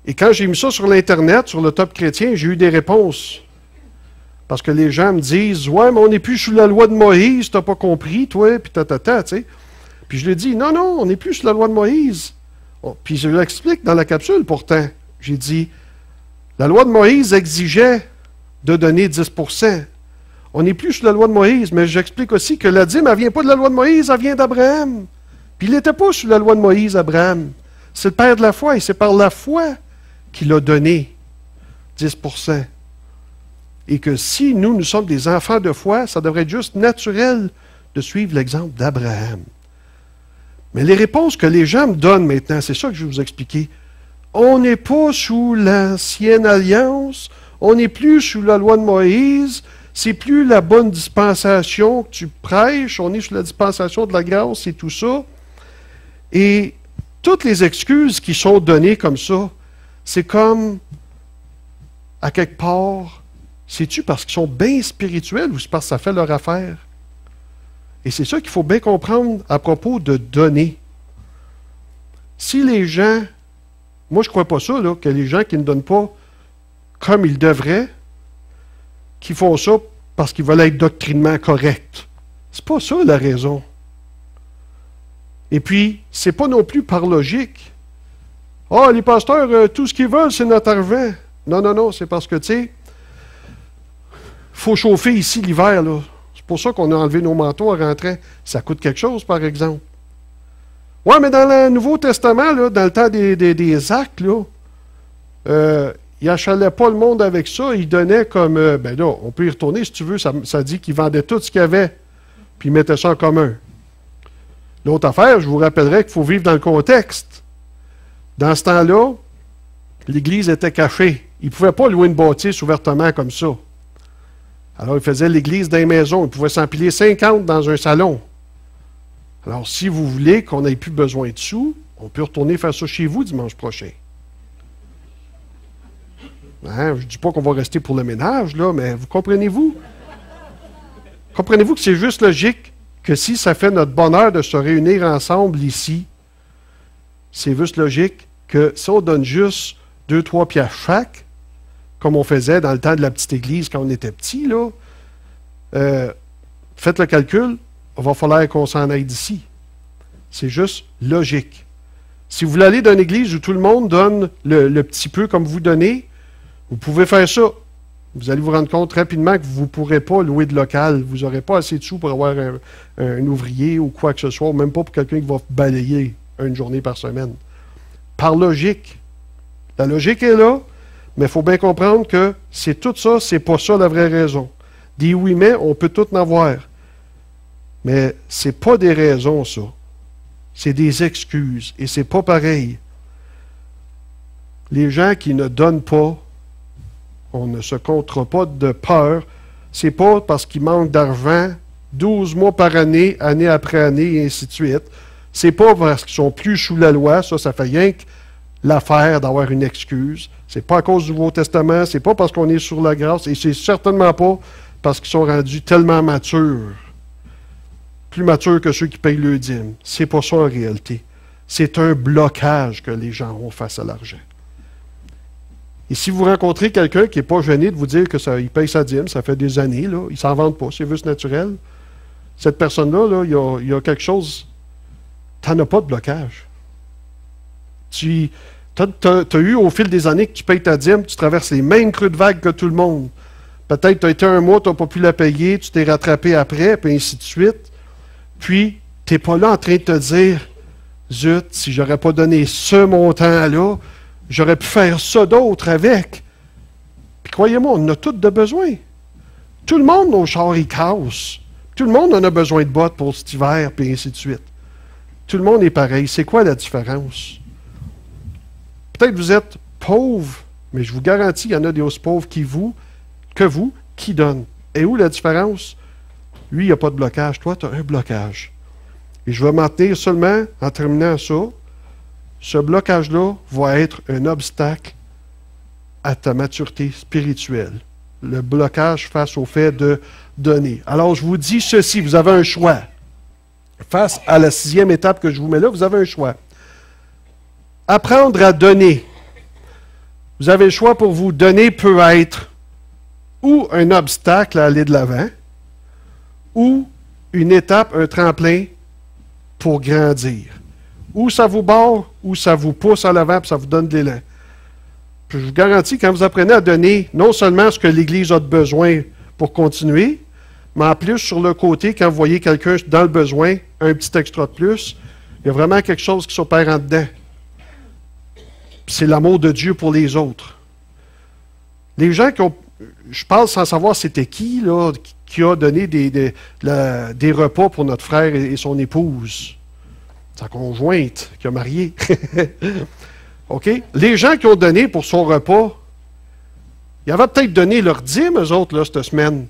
Et quand j'ai mis ça sur l'Internet, sur le Top Chrétien, j'ai eu des réponses. Parce que les gens me disent « Ouais, mais on n'est plus sous la loi de Moïse, t'as pas compris, toi, puis tu sais. » Puis je lui ai dit « Non, non, on n'est plus sous la loi de Moïse. Oh, » Puis je l'explique dans la capsule, pourtant. J'ai dit « La loi de Moïse exigeait de donner 10%. On n'est plus sous la loi de Moïse, mais j'explique aussi que la dîme, elle ne vient pas de la loi de Moïse, elle vient d'Abraham. Puis il n'était pas sous la loi de Moïse, Abraham. C'est le père de la foi, et c'est par la foi qu'il a donné 10%. Et que si nous sommes des enfants de foi, ça devrait être juste naturel de suivre l'exemple d'Abraham. Mais les réponses que les gens me donnent maintenant, c'est ça que je vais vous expliquer. On n'est pas sous l'ancienne alliance, on n'est plus sous la loi de Moïse, c'est plus la bonne dispensation que tu prêches, on est sous la dispensation de la grâce et tout ça. Et toutes les excuses qui sont données comme ça, c'est comme, à quelque part, c'est-tu parce qu'ils sont bien spirituels ou c'est parce que ça fait leur affaire? Et c'est ça qu'il faut bien comprendre à propos de donner. Si les gens, moi je ne crois pas ça, là, que les gens qui ne donnent pas comme ils devraient, qui font ça parce qu'ils veulent être doctrinement corrects. C'est pas ça la raison. Et puis, c'est pas non plus par logique. Ah, les pasteurs, tout ce qu'ils veulent, c'est notre argent. Non, non, non, c'est parce que, tu sais, faut chauffer ici l'hiver, là. C'est pour ça qu'on a enlevé nos manteaux en rentrant. Ça coûte quelque chose, par exemple. Ouais, mais dans le Nouveau Testament, là, dans le temps des actes, là, il n'achalait pas le monde avec ça. Il donnait comme... ben là, on peut y retourner si tu veux. Ça dit qu'il vendait tout ce qu'il y avait, puis il mettait ça en commun. L'autre affaire, je vous rappellerai qu'il faut vivre dans le contexte. Dans ce temps-là, l'Église était cachée. Ils ne pouvaient pas louer une bâtisse ouvertement comme ça. Alors, ils faisaient l'Église dans les maisons. Ils pouvaient s'empiler 50 dans un salon. Alors, si vous voulez qu'on n'ait plus besoin de sous, on peut retourner faire ça chez vous dimanche prochain. Hein? Je ne dis pas qu'on va rester pour le ménage, là, mais vous comprenez-vous? Comprenez-vous que c'est juste logique que si ça fait notre bonheur de se réunir ensemble ici, c'est juste logique que si on donne juste 2-3 piastres chaque, comme on faisait dans le temps de la petite église quand on était petit, là, faites le calcul, il va falloir qu'on s'en aille d'ici. C'est juste logique. Si vous voulez aller dans une église où tout le monde donne le petit peu comme vous donnez, vous pouvez faire ça. Vous allez vous rendre compte rapidement que vous ne pourrez pas louer de local. Vous n'aurez pas assez de sous pour avoir un ouvrier ou quoi que ce soit, ou même pas pour quelqu'un qui va balayer une journée par semaine. Par logique. La logique est là, mais il faut bien comprendre que c'est tout ça, c'est pas ça la vraie raison. Des oui, mais on peut tout en avoir. Mais c'est pas des raisons, ça. C'est des excuses. Et c'est pas pareil. Les gens qui ne donnent pas, on ne se comptera pas de peur. C'est pas parce qu'ils manquent d'argent 12 mois par année, année après année, et ainsi de suite. C'est pas parce qu'ils sont plus sous la loi. Ça fait rien que l'affaire d'avoir une excuse. C'est pas à cause du Nouveau Testament. C'est pas parce qu'on est sur la grâce. Et c'est certainement pas parce qu'ils sont rendus tellement matures. Plus matures que ceux qui payent le dîme. C'est pas ça en réalité. C'est un blocage que les gens ont face à l'argent. Et si vous rencontrez quelqu'un qui n'est pas gêné de vous dire qu'il paye sa dîme, ça fait des années, là, il ne s'en vante pas, c'est juste naturel, cette personne-là, là, il y a quelque chose, tu n'en as pas de blocage. Tu as eu au fil des années que tu payes ta dîme, tu traverses les mêmes creux de vague que tout le monde. Peut-être tu as été un mois, tu n'as pas pu la payer, tu t'es rattrapé après, puis ainsi de suite. Puis, tu n'es pas là en train de te dire, zut, si je n'aurais pas donné ce montant-là, j'aurais pu faire ça d'autre avec. Puis croyez-moi, on en a tous de besoin. Tout le monde, nos chars, ils cassent. Tout le monde en a besoin de bottes pour cet hiver, puis ainsi de suite. Tout le monde est pareil. C'est quoi la différence? Peut-être que vous êtes pauvre, mais je vous garantis, il y en a des aussi pauvres que vous, qui donnent. Et où la différence? Lui, il n'y a pas de blocage. Toi, tu as un blocage. Et je vais m'en tenir seulement, en terminant ça, ce blocage-là va être un obstacle à ta maturité spirituelle. Le blocage face au fait de donner. Alors, je vous dis ceci, vous avez un choix. Face à la 6e étape que je vous mets là, vous avez un choix. Apprendre à donner. Vous avez le choix pour vous. Donner peut être ou un obstacle à aller de l'avant, ou une étape, un tremplin pour grandir. Ou ça vous barre, ou ça vous pousse à l'avant, puis ça vous donne de l'élan. Puis je vous garantis, quand vous apprenez à donner non seulement ce que l'Église a de besoin pour continuer, mais en plus, sur le côté, quand vous voyez quelqu'un dans le besoin, un petit extra de plus, il y a vraiment quelque chose qui s'opère en dedans. Puis c'est l'amour de Dieu pour les autres. Les gens qui ont, je parle sans savoir c'était qui, là, qui a donné des repas pour notre frère et son épouse. Sa conjointe qui a marié. OK? Les gens qui ont donné pour son repas, ils avaient peut-être donné leur dîme, eux autres, là, cette semaine.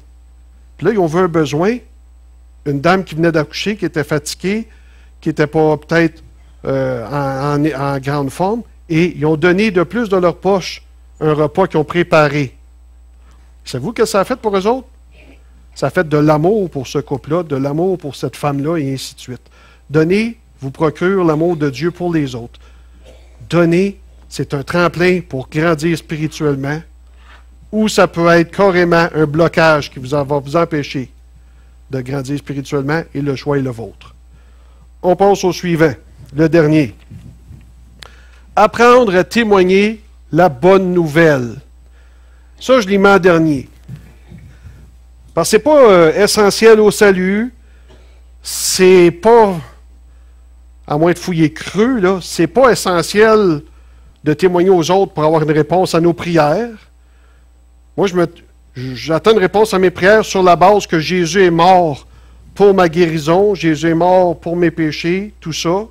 Puis là, ils ont vu un besoin. Une dame qui venait d'accoucher, qui était fatiguée, qui n'était pas peut-être en grande forme, et ils ont donné de plus de leur poche un repas qu'ils ont préparé. Savez-vous ce que ça a fait pour eux autres? Ça a fait de l'amour pour ce couple-là, de l'amour pour cette femme-là, et ainsi de suite. Donner vous procure l'amour de Dieu pour les autres. Donner, c'est un tremplin pour grandir spirituellement. ou ça peut être carrément un blocage qui va vous empêcher de grandir spirituellement, et le choix est le vôtre. On passe au suivant, le dernier. Apprendre à témoigner la bonne nouvelle. Ça, je l'ai mis en dernier. Parce que ce n'est pas essentiel au salut, c'est pas, à moins de fouiller creux, là, c'est pas essentiel de témoigner aux autres pour avoir une réponse à nos prières. Moi, j'attends une réponse à mes prières sur la base que Jésus est mort pour ma guérison, Jésus est mort pour mes péchés, tout ça.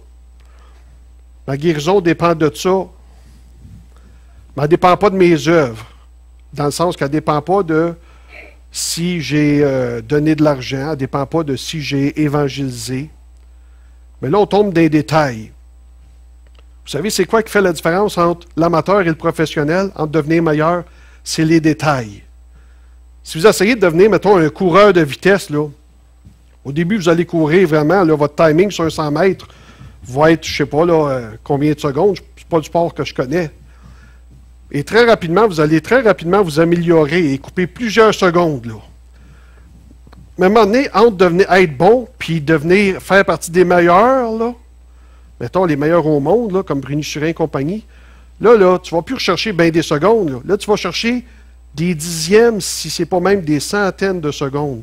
Ma guérison dépend de ça. Mais elle ne dépend pas de mes œuvres, dans le sens qu'elle ne dépend pas de si j'ai donné de l'argent, elle ne dépend pas de si j'ai évangélisé. Mais là, on tombe dans les détails. Vous savez, c'est quoi qui fait la différence entre l'amateur et le professionnel, entre devenir meilleur? C'est les détails. Si vous essayez de devenir, mettons, un coureur de vitesse, là, au début, vous allez courir vraiment, là, votre timing sur un 100 mètres va être, je ne sais pas, là, combien de secondes, ce n'est pas du sport que je connais. Et très rapidement, vous allez très rapidement vous améliorer et couper plusieurs secondes, là. Mais à un moment donné, entre être bon puis faire partie des meilleurs, là, mettons les meilleurs au monde, là, comme Bruni Churin et compagnie, là, tu ne vas plus rechercher bien des secondes. Là, tu vas chercher des dixièmes, si ce n'est pas même des centaines de secondes.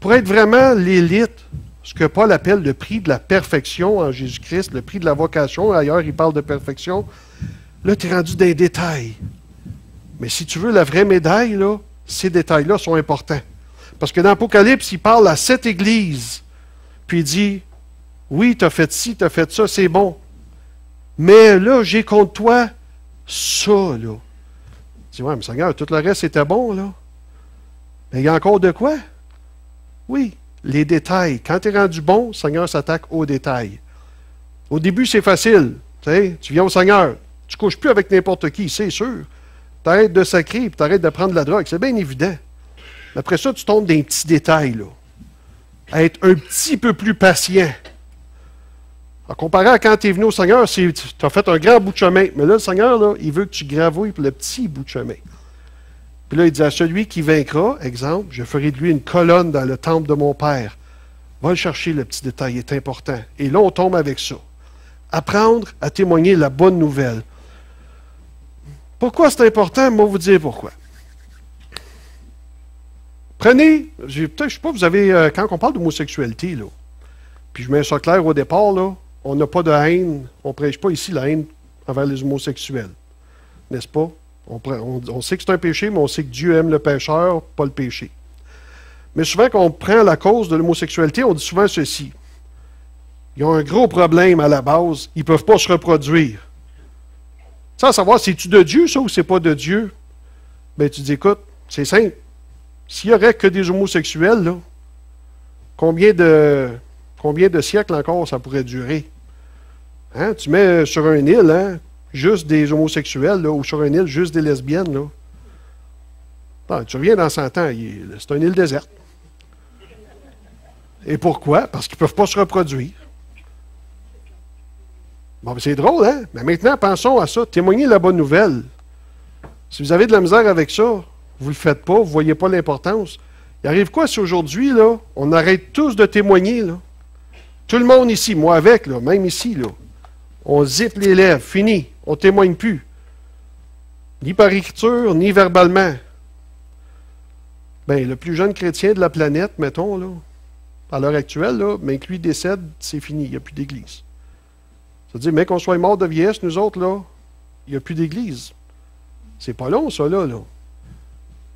Pour être vraiment l'élite, ce que Paul appelle le prix de la perfection en Jésus-Christ, le prix de la vocation, ailleurs il parle de perfection, là, tu es rendu dans les détails. Mais si tu veux la vraie médaille, là, ces détails-là sont importants. Parce que dans l'Apocalypse, il parle à 7 églises, puis il dit, oui, tu as fait ci, tu as fait ça, c'est bon. Mais là, j'ai contre toi ça, là. Tu dis, ouais, mais Seigneur, tout le reste, c'était bon, là. Mais il y a encore de quoi? Oui, les détails. Quand tu es rendu bon, le Seigneur s'attaque aux détails. Au début, c'est facile. Tu viens au Seigneur, tu ne couches plus avec n'importe qui, c'est sûr. Tu arrêtes de sacrer, puis tu arrêtes de prendre de la drogue, c'est bien évident. Après ça, tu tombes dans des petits détails, là. À être un petit peu plus patient. En comparé à quand tu es venu au Seigneur, tu as fait un grand bout de chemin. Mais là, le Seigneur, là, il veut que tu gravouilles pour le petit bout de chemin. Puis là, il dit à celui qui vaincra, exemple, je ferai de lui une colonne dans le temple de mon Père. Va le chercher, le petit détail, il est important. Et là, on tombe avec ça. Apprendre à témoigner la bonne nouvelle. Pourquoi c'est important? Moi, vous dire pourquoi. Prenez, peut-être, je ne sais pas, vous avez, quand on parle d'homosexualité, là, puis je mets ça clair au départ, là, on n'a pas de haine, on ne prêche pas ici la haine envers les homosexuels. N'est-ce pas? On sait que c'est un péché, mais on sait que Dieu aime le pécheur, pas le péché. Mais souvent, quand on prend la cause de l'homosexualité, on dit souvent ceci. Ils ont un gros problème à la base, ils ne peuvent pas se reproduire. Sans savoir, c'est-tu de Dieu, ça, ou c'est pas de Dieu? Bien, tu dis, écoute, c'est simple. S'il n'y aurait que des homosexuels, là, combien de siècles encore ça pourrait durer? Hein? Tu mets sur une île, hein, juste des homosexuels, là, ou sur une île, juste des lesbiennes. Là. Ah, tu reviens dans 100 ans, c'est une île déserte. Et pourquoi? Parce qu'ils ne peuvent pas se reproduire. Bon, c'est drôle, hein? Mais maintenant, pensons à ça. Témoignez la bonne nouvelle. Si vous avez de la misère avec ça, vous ne le faites pas, vous ne voyez pas l'importance. Il arrive quoi si aujourd'hui, là, on arrête tous de témoigner, là? Tout le monde ici, moi avec, là, même ici, là, on zippe les lèvres, fini, on ne témoigne plus. Ni par écriture, ni verbalement. Bien, le plus jeune chrétien de la planète, mettons, là, à l'heure actuelle, là, mais que lui décède, c'est fini, il n'y a plus d'église. C'est-à-dire, mais qu'on soit mort de vieillesse, nous autres, là, il n'y a plus d'église. C'est pas long, ça, là.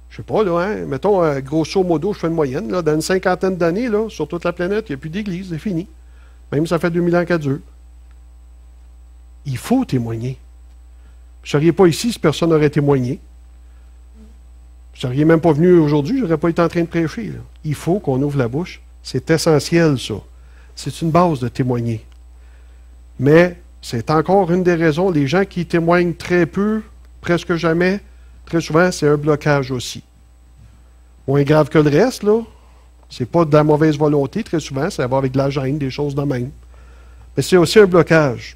Je sais pas, là, hein, mettons, grosso modo, je fais une moyenne, là, dans une cinquantaine d'années, là, sur toute la planète, il n'y a plus d'église, c'est fini. Même ça fait 2000 ans qu'elle dure. Il faut témoigner. Vous ne seriez pas ici si personne n'aurait témoigné. Vous ne seriez même pas venu aujourd'hui, je n'aurais pas été en train de prêcher. Là. Il faut qu'on ouvre la bouche. C'est essentiel, ça. C'est une base de témoigner. Mais c'est encore une des raisons, les gens qui témoignent très peu, presque jamais, très souvent, c'est un blocage aussi. Moins grave que le reste, là. C'est pas de la mauvaise volonté, très souvent, ça va avec de la gêne, des choses de même. Mais c'est aussi un blocage.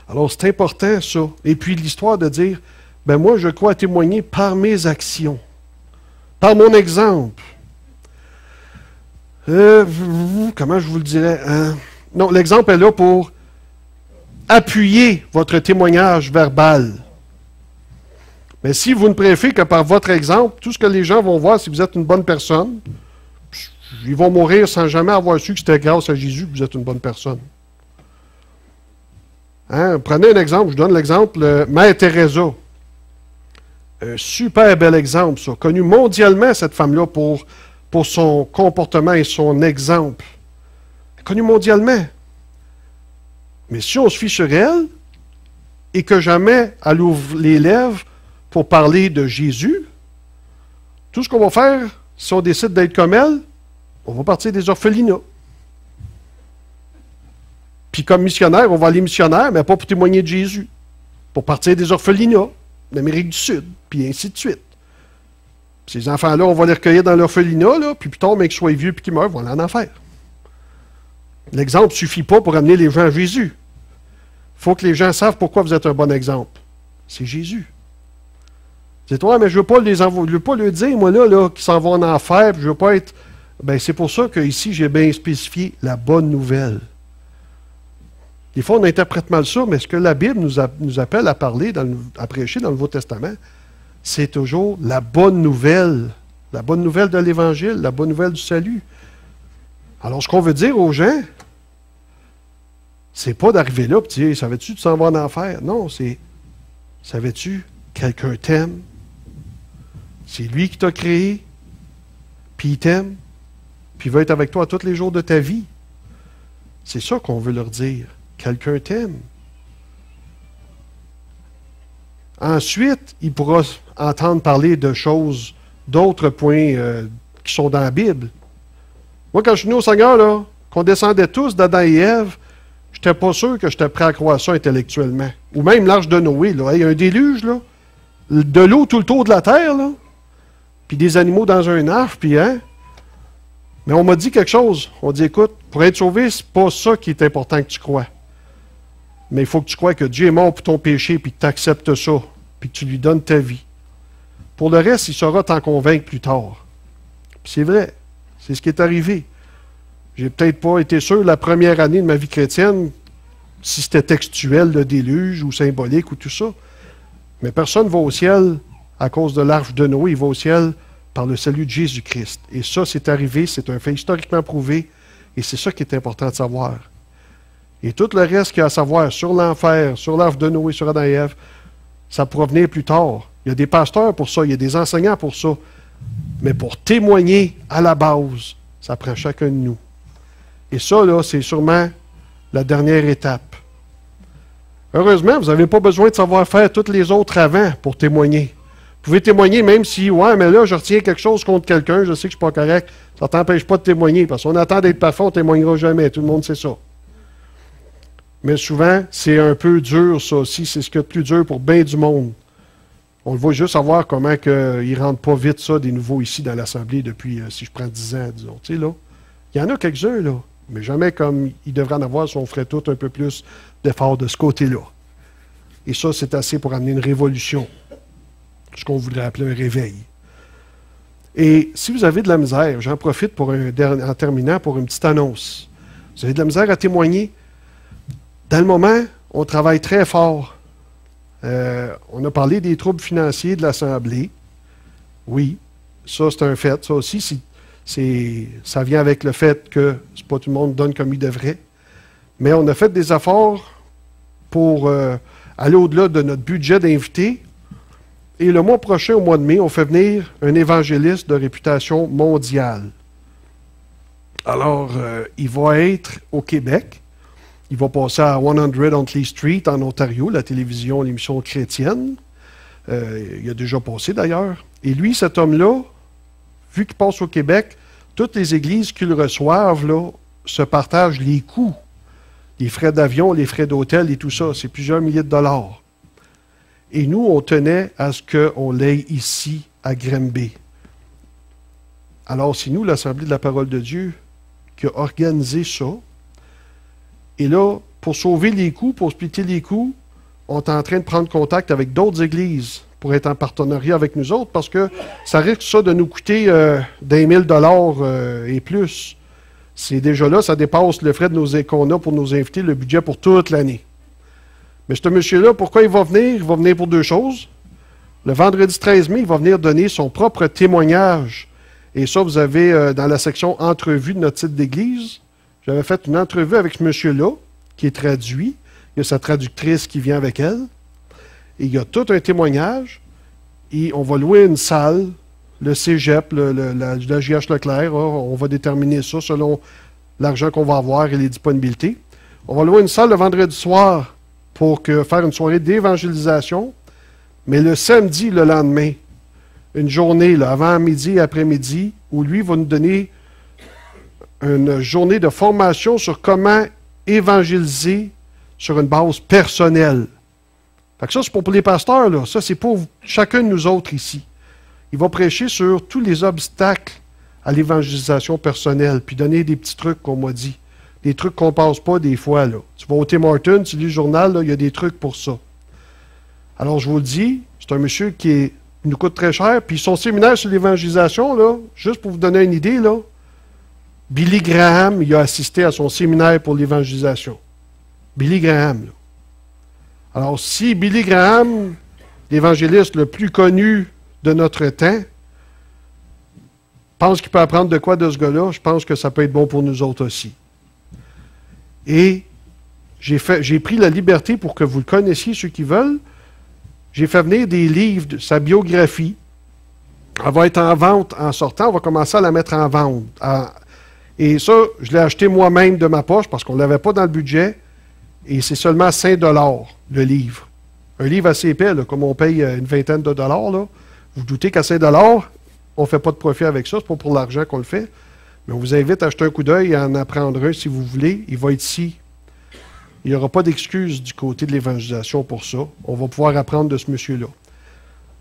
Alors, c'est important, ça. Et puis, l'histoire de dire, ben moi, je crois témoigner par mes actions, par mon exemple. Comment je vous le dirais? Non, l'exemple est là pour appuyer votre témoignage verbal. Mais si vous ne préférez que par votre exemple, tout ce que les gens vont voir, si vous êtes une bonne personne, ils vont mourir sans jamais avoir su que c'était grâce à Jésus que vous êtes une bonne personne. Prenez un exemple, je donne l'exemple, Mère Teresa. Un super bel exemple, ça. Connu mondialement, cette femme-là, pour son comportement et son exemple. Connue mondialement. Mais si on se fie sur elle, et que jamais elle ouvre les lèvres pour parler de Jésus, tout ce qu'on va faire, si on décide d'être comme elle, on va partir des orphelinats. Puis comme missionnaire, on va aller missionnaire, mais pas pour témoigner de Jésus. Pour partir des orphelinats d'Amérique du Sud, puis ainsi de suite. Puis ces enfants-là, on va les recueillir dans l'orphelinat, là, puis plus tard, mais qu'ils soient vieux puis qu'ils meurent, on va aller en enfer. L'exemple ne suffit pas pour amener les gens à Jésus. Il faut que les gens savent pourquoi vous êtes un bon exemple. C'est Jésus. C'est toi, mais je ne veux pas leur dire, moi, là qu'ils s'en vont en enfer, puis je ne veux pas être... Ben, c'est pour ça qu'ici, j'ai bien spécifié la bonne nouvelle. Des fois, on interprète mal ça, mais ce que la Bible nous appelle à parler, à prêcher dans le Nouveau Testament, c'est toujours la bonne nouvelle de l'Évangile, la bonne nouvelle du salut. Alors, ce qu'on veut dire aux gens, c'est pas d'arriver là et de dire, savais-tu, tu s'en vas en enfer? Non, c'est, savais-tu, quelqu'un t'aime, c'est lui qui t'a créé, puis il t'aime, puis il va être avec toi tous les jours de ta vie. C'est ça qu'on veut leur dire. Quelqu'un t'aime. Ensuite, il pourra entendre parler de choses, d'autres points qui sont dans la Bible. Moi, quand je suis venu au Seigneur, là, qu'on descendait tous d'Adam et Ève, je n'étais pas sûr que j'étais prêt à croire ça intellectuellement. Ou même l'arche de Noé, là. Il y a un déluge, là. De l'eau tout le tour de la terre, là. Puis des animaux dans un arche, puis hein. Mais on m'a dit quelque chose. On dit, écoute, pour être sauvé, c'est pas ça qui est important que tu crois. Mais il faut que tu crois que Dieu est mort pour ton péché, puis que tu acceptes ça, puis que tu lui donnes ta vie. Pour le reste, il saura t'en convaincre plus tard. Puis c'est vrai, c'est ce qui est arrivé. J'ai peut-être pas été sûr la première année de ma vie chrétienne si c'était textuel, le déluge, ou symbolique, ou tout ça. Mais personne ne va au ciel à cause de l'arche de Noé, il va au ciel par le salut de Jésus-Christ. Et ça, c'est arrivé, c'est un fait historiquement prouvé, et c'est ça qui est important de savoir. Et tout le reste qu'il y a à savoir sur l'enfer, sur l'arche de Noé, sur Adam et Ève, ça pourra venir plus tard. Il y a des pasteurs pour ça, il y a des enseignants pour ça. Mais pour témoigner à la base, ça prend chacun de nous. Et ça, là, c'est sûrement la dernière étape. Heureusement, vous n'avez pas besoin de savoir faire toutes les autres avant pour témoigner. Vous pouvez témoigner même si, ouais, mais là, je retiens quelque chose contre quelqu'un, je sais que je ne suis pas correct. Ça ne t'empêche pas de témoigner, parce qu'on attend d'être parfait, on ne témoignera jamais. Tout le monde sait ça. Mais souvent, c'est un peu dur, ça aussi. C'est ce qui est le plus dur pour bien du monde. On le voit juste savoir comment ils ne rendent pas vite ça, des nouveaux ici dans l'Assemblée depuis, si je prends 10 ans, disons. Tu sais, là, il y en a quelques-uns, là, mais jamais comme il devrait en avoir si on ferait tout un peu plus d'efforts de ce côté-là. Et ça, c'est assez pour amener une révolution. Ce qu'on voudrait appeler un réveil. Et si vous avez de la misère, j'en profite en terminant pour une petite annonce. Vous avez de la misère à témoigner. Dans le moment, on travaille très fort. On a parlé des troubles financiers de l'Assemblée. Oui, ça c'est un fait. Ça aussi, ça vient avec le fait que c'est pas tout le monde donne comme il devrait. Mais on a fait des efforts pour aller au-delà de notre budget d'invités. Et le mois prochain, au mois de mai, on fait venir un évangéliste de réputation mondiale. Alors, il va être au Québec. Il va passer à 100 Huntley Street en Ontario, la télévision, l'émission chrétienne. Il a déjà passé d'ailleurs. Et lui, cet homme-là, vu qu'il passe au Québec, toutes les églises qui le reçoivent là, se partagent les coûts. Les frais d'avion, les frais d'hôtel et tout ça. C'est plusieurs milliers de dollars. Et nous, on tenait à ce qu'on l'ait ici, à Granby. Alors, c'est nous, l'Assemblée de la Parole de Dieu, qui a organisé ça. Et là, pour sauver les coûts, pour splitter les coûts, on est en train de prendre contact avec d'autres églises pour être en partenariat avec nous autres, parce que ça risque ça de nous coûter d'un $1000 et plus. C'est déjà là, ça dépasse le frais qu'on a pour nos invités, le budget pour toute l'année. Mais ce monsieur-là, pourquoi il va venir? Il va venir pour deux choses. Le vendredi 13 mai, il va venir donner son propre témoignage. Et ça, vous avez dans la section « Entrevue » de notre site d'église. J'avais fait une entrevue avec ce monsieur-là, qui est traduit. Il y a sa traductrice qui vient avec elle. Et il y a tout un témoignage. Et on va louer une salle, le cégep, la J.H. Leclerc. On va déterminer ça selon l'argent qu'on va avoir et les disponibilités. On va louer une salle le vendredi soir pour faire une soirée d'évangélisation. Mais le samedi, le lendemain, une journée, là, avant midi et après-midi, où lui va nous donner une journée de formation sur comment évangéliser sur une base personnelle. Fait que ça, c'est pour les pasteurs, là. Ça, c'est pour chacun de nous autres ici. Il va prêcher sur tous les obstacles à l'évangélisation personnelle, puis donner des petits trucs qu'on m'a dit. Des trucs qu'on ne passe pas des fois, là. Tu vas au Tim Hortons, tu lis le journal, là, il y a des trucs pour ça. Alors, je vous le dis, c'est un monsieur qui nous coûte très cher, puis son séminaire sur l'évangélisation, là, juste pour vous donner une idée, là, Billy Graham, il a assisté à son séminaire pour l'évangélisation. Billy Graham, là. Alors, si Billy Graham, l'évangéliste le plus connu de notre temps, pense qu'il peut apprendre de quoi de ce gars-là, je pense que ça peut être bon pour nous autres aussi. Et j'ai pris la liberté pour que vous le connaissiez, ceux qui veulent. J'ai fait venir des livres de sa biographie. Elle va être en vente en sortant. On va commencer à la mettre en vente. Et ça, je l'ai acheté moi-même de ma poche parce qu'on ne l'avait pas dans le budget. Et c'est seulement 5 $, le livre. Un livre assez épais, là, comme on paye une vingtaine de dollars. Là. Vous doutez qu'à 5 $, on ne fait pas de profit avec ça. Ce n'est pas pour l'argent qu'on le fait. Mais on vous invite à jeter un coup d'œil et à en apprendre un si vous voulez. Il va être ici. Il n'y aura pas d'excuse du côté de l'évangélisation pour ça. On va pouvoir apprendre de ce monsieur-là.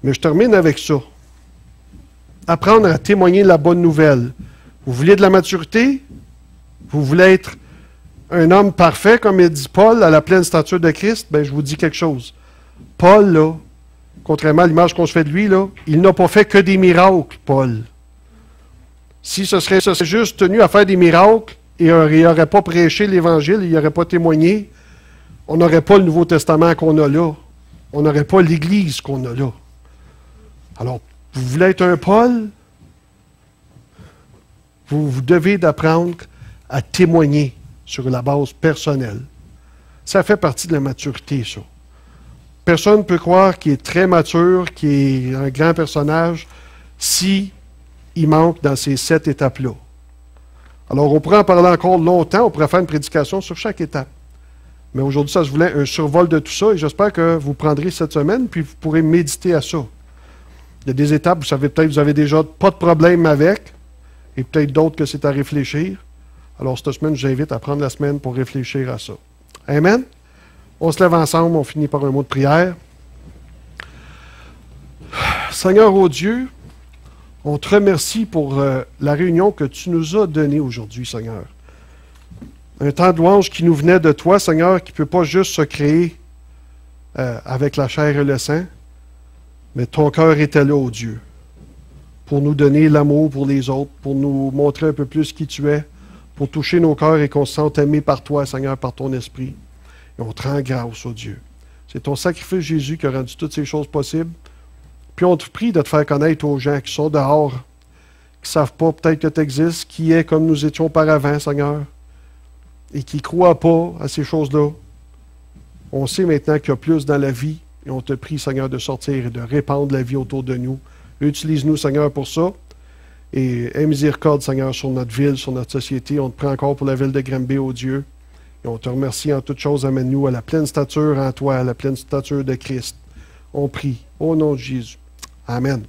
Mais je termine avec ça. Apprendre à témoigner de la bonne nouvelle. Vous voulez de la maturité? Vous voulez être un homme parfait, comme il dit Paul, à la pleine stature de Christ? Bien, je vous dis quelque chose. Paul, là, contrairement à l'image qu'on se fait de lui, là, il n'a pas fait que des miracles, Paul. Si ce serait juste tenu à faire des miracles, et il n'aurait pas prêché l'Évangile, il n'aurait pas témoigné, on n'aurait pas le Nouveau Testament qu'on a là. On n'aurait pas l'Église qu'on a là. Alors, vous voulez être un Paul? Vous devez d'apprendre à témoigner sur la base personnelle. Ça fait partie de la maturité, ça. Personne ne peut croire qu'il est très mature, qu'il est un grand personnage, si il manque dans ces 7 étapes-là. Alors, on pourrait en parler encore longtemps, on pourrait faire une prédication sur chaque étape. Mais aujourd'hui, ça se voulait un survol de tout ça, et j'espère que vous prendrez cette semaine, puis vous pourrez méditer à ça. Il y a des étapes, vous savez peut-être, vous avez déjà pas de problème avec, et peut-être d'autres que c'est à réfléchir. Alors, cette semaine, je vous invite à prendre la semaine pour réfléchir à ça. Amen? On se lève ensemble, on finit par un mot de prière. Seigneur, ô Dieu, on te remercie pour la réunion que tu nous as donnée aujourd'hui, Seigneur. Un temps de louange qui nous venait de toi, Seigneur, qui ne peut pas juste se créer avec la chair et le sang, mais ton cœur était là, ô Dieu, pour nous donner l'amour pour les autres, pour nous montrer un peu plus qui tu es, pour toucher nos cœurs et qu'on se sente aimé par toi, Seigneur, par ton esprit. Et on te rend grâce, ô Dieu. C'est ton sacrifice, Jésus, qui a rendu toutes ces choses possibles. Puis on te prie de te faire connaître aux gens qui sont dehors, qui ne savent pas peut-être que tu existes, qui est comme nous étions auparavant, Seigneur, et qui ne croient pas à ces choses-là. On sait maintenant qu'il y a plus dans la vie, et on te prie, Seigneur, de sortir et de répandre la vie autour de nous. Utilise-nous, Seigneur, pour ça. Et aie miséricorde, Seigneur, sur notre ville, sur notre société. On te prie encore pour la ville de Granby, ô Dieu. Et on te remercie en toutes choses. Amène-nous à la pleine stature en toi, à la pleine stature de Christ. On prie au nom de Jésus. Amen.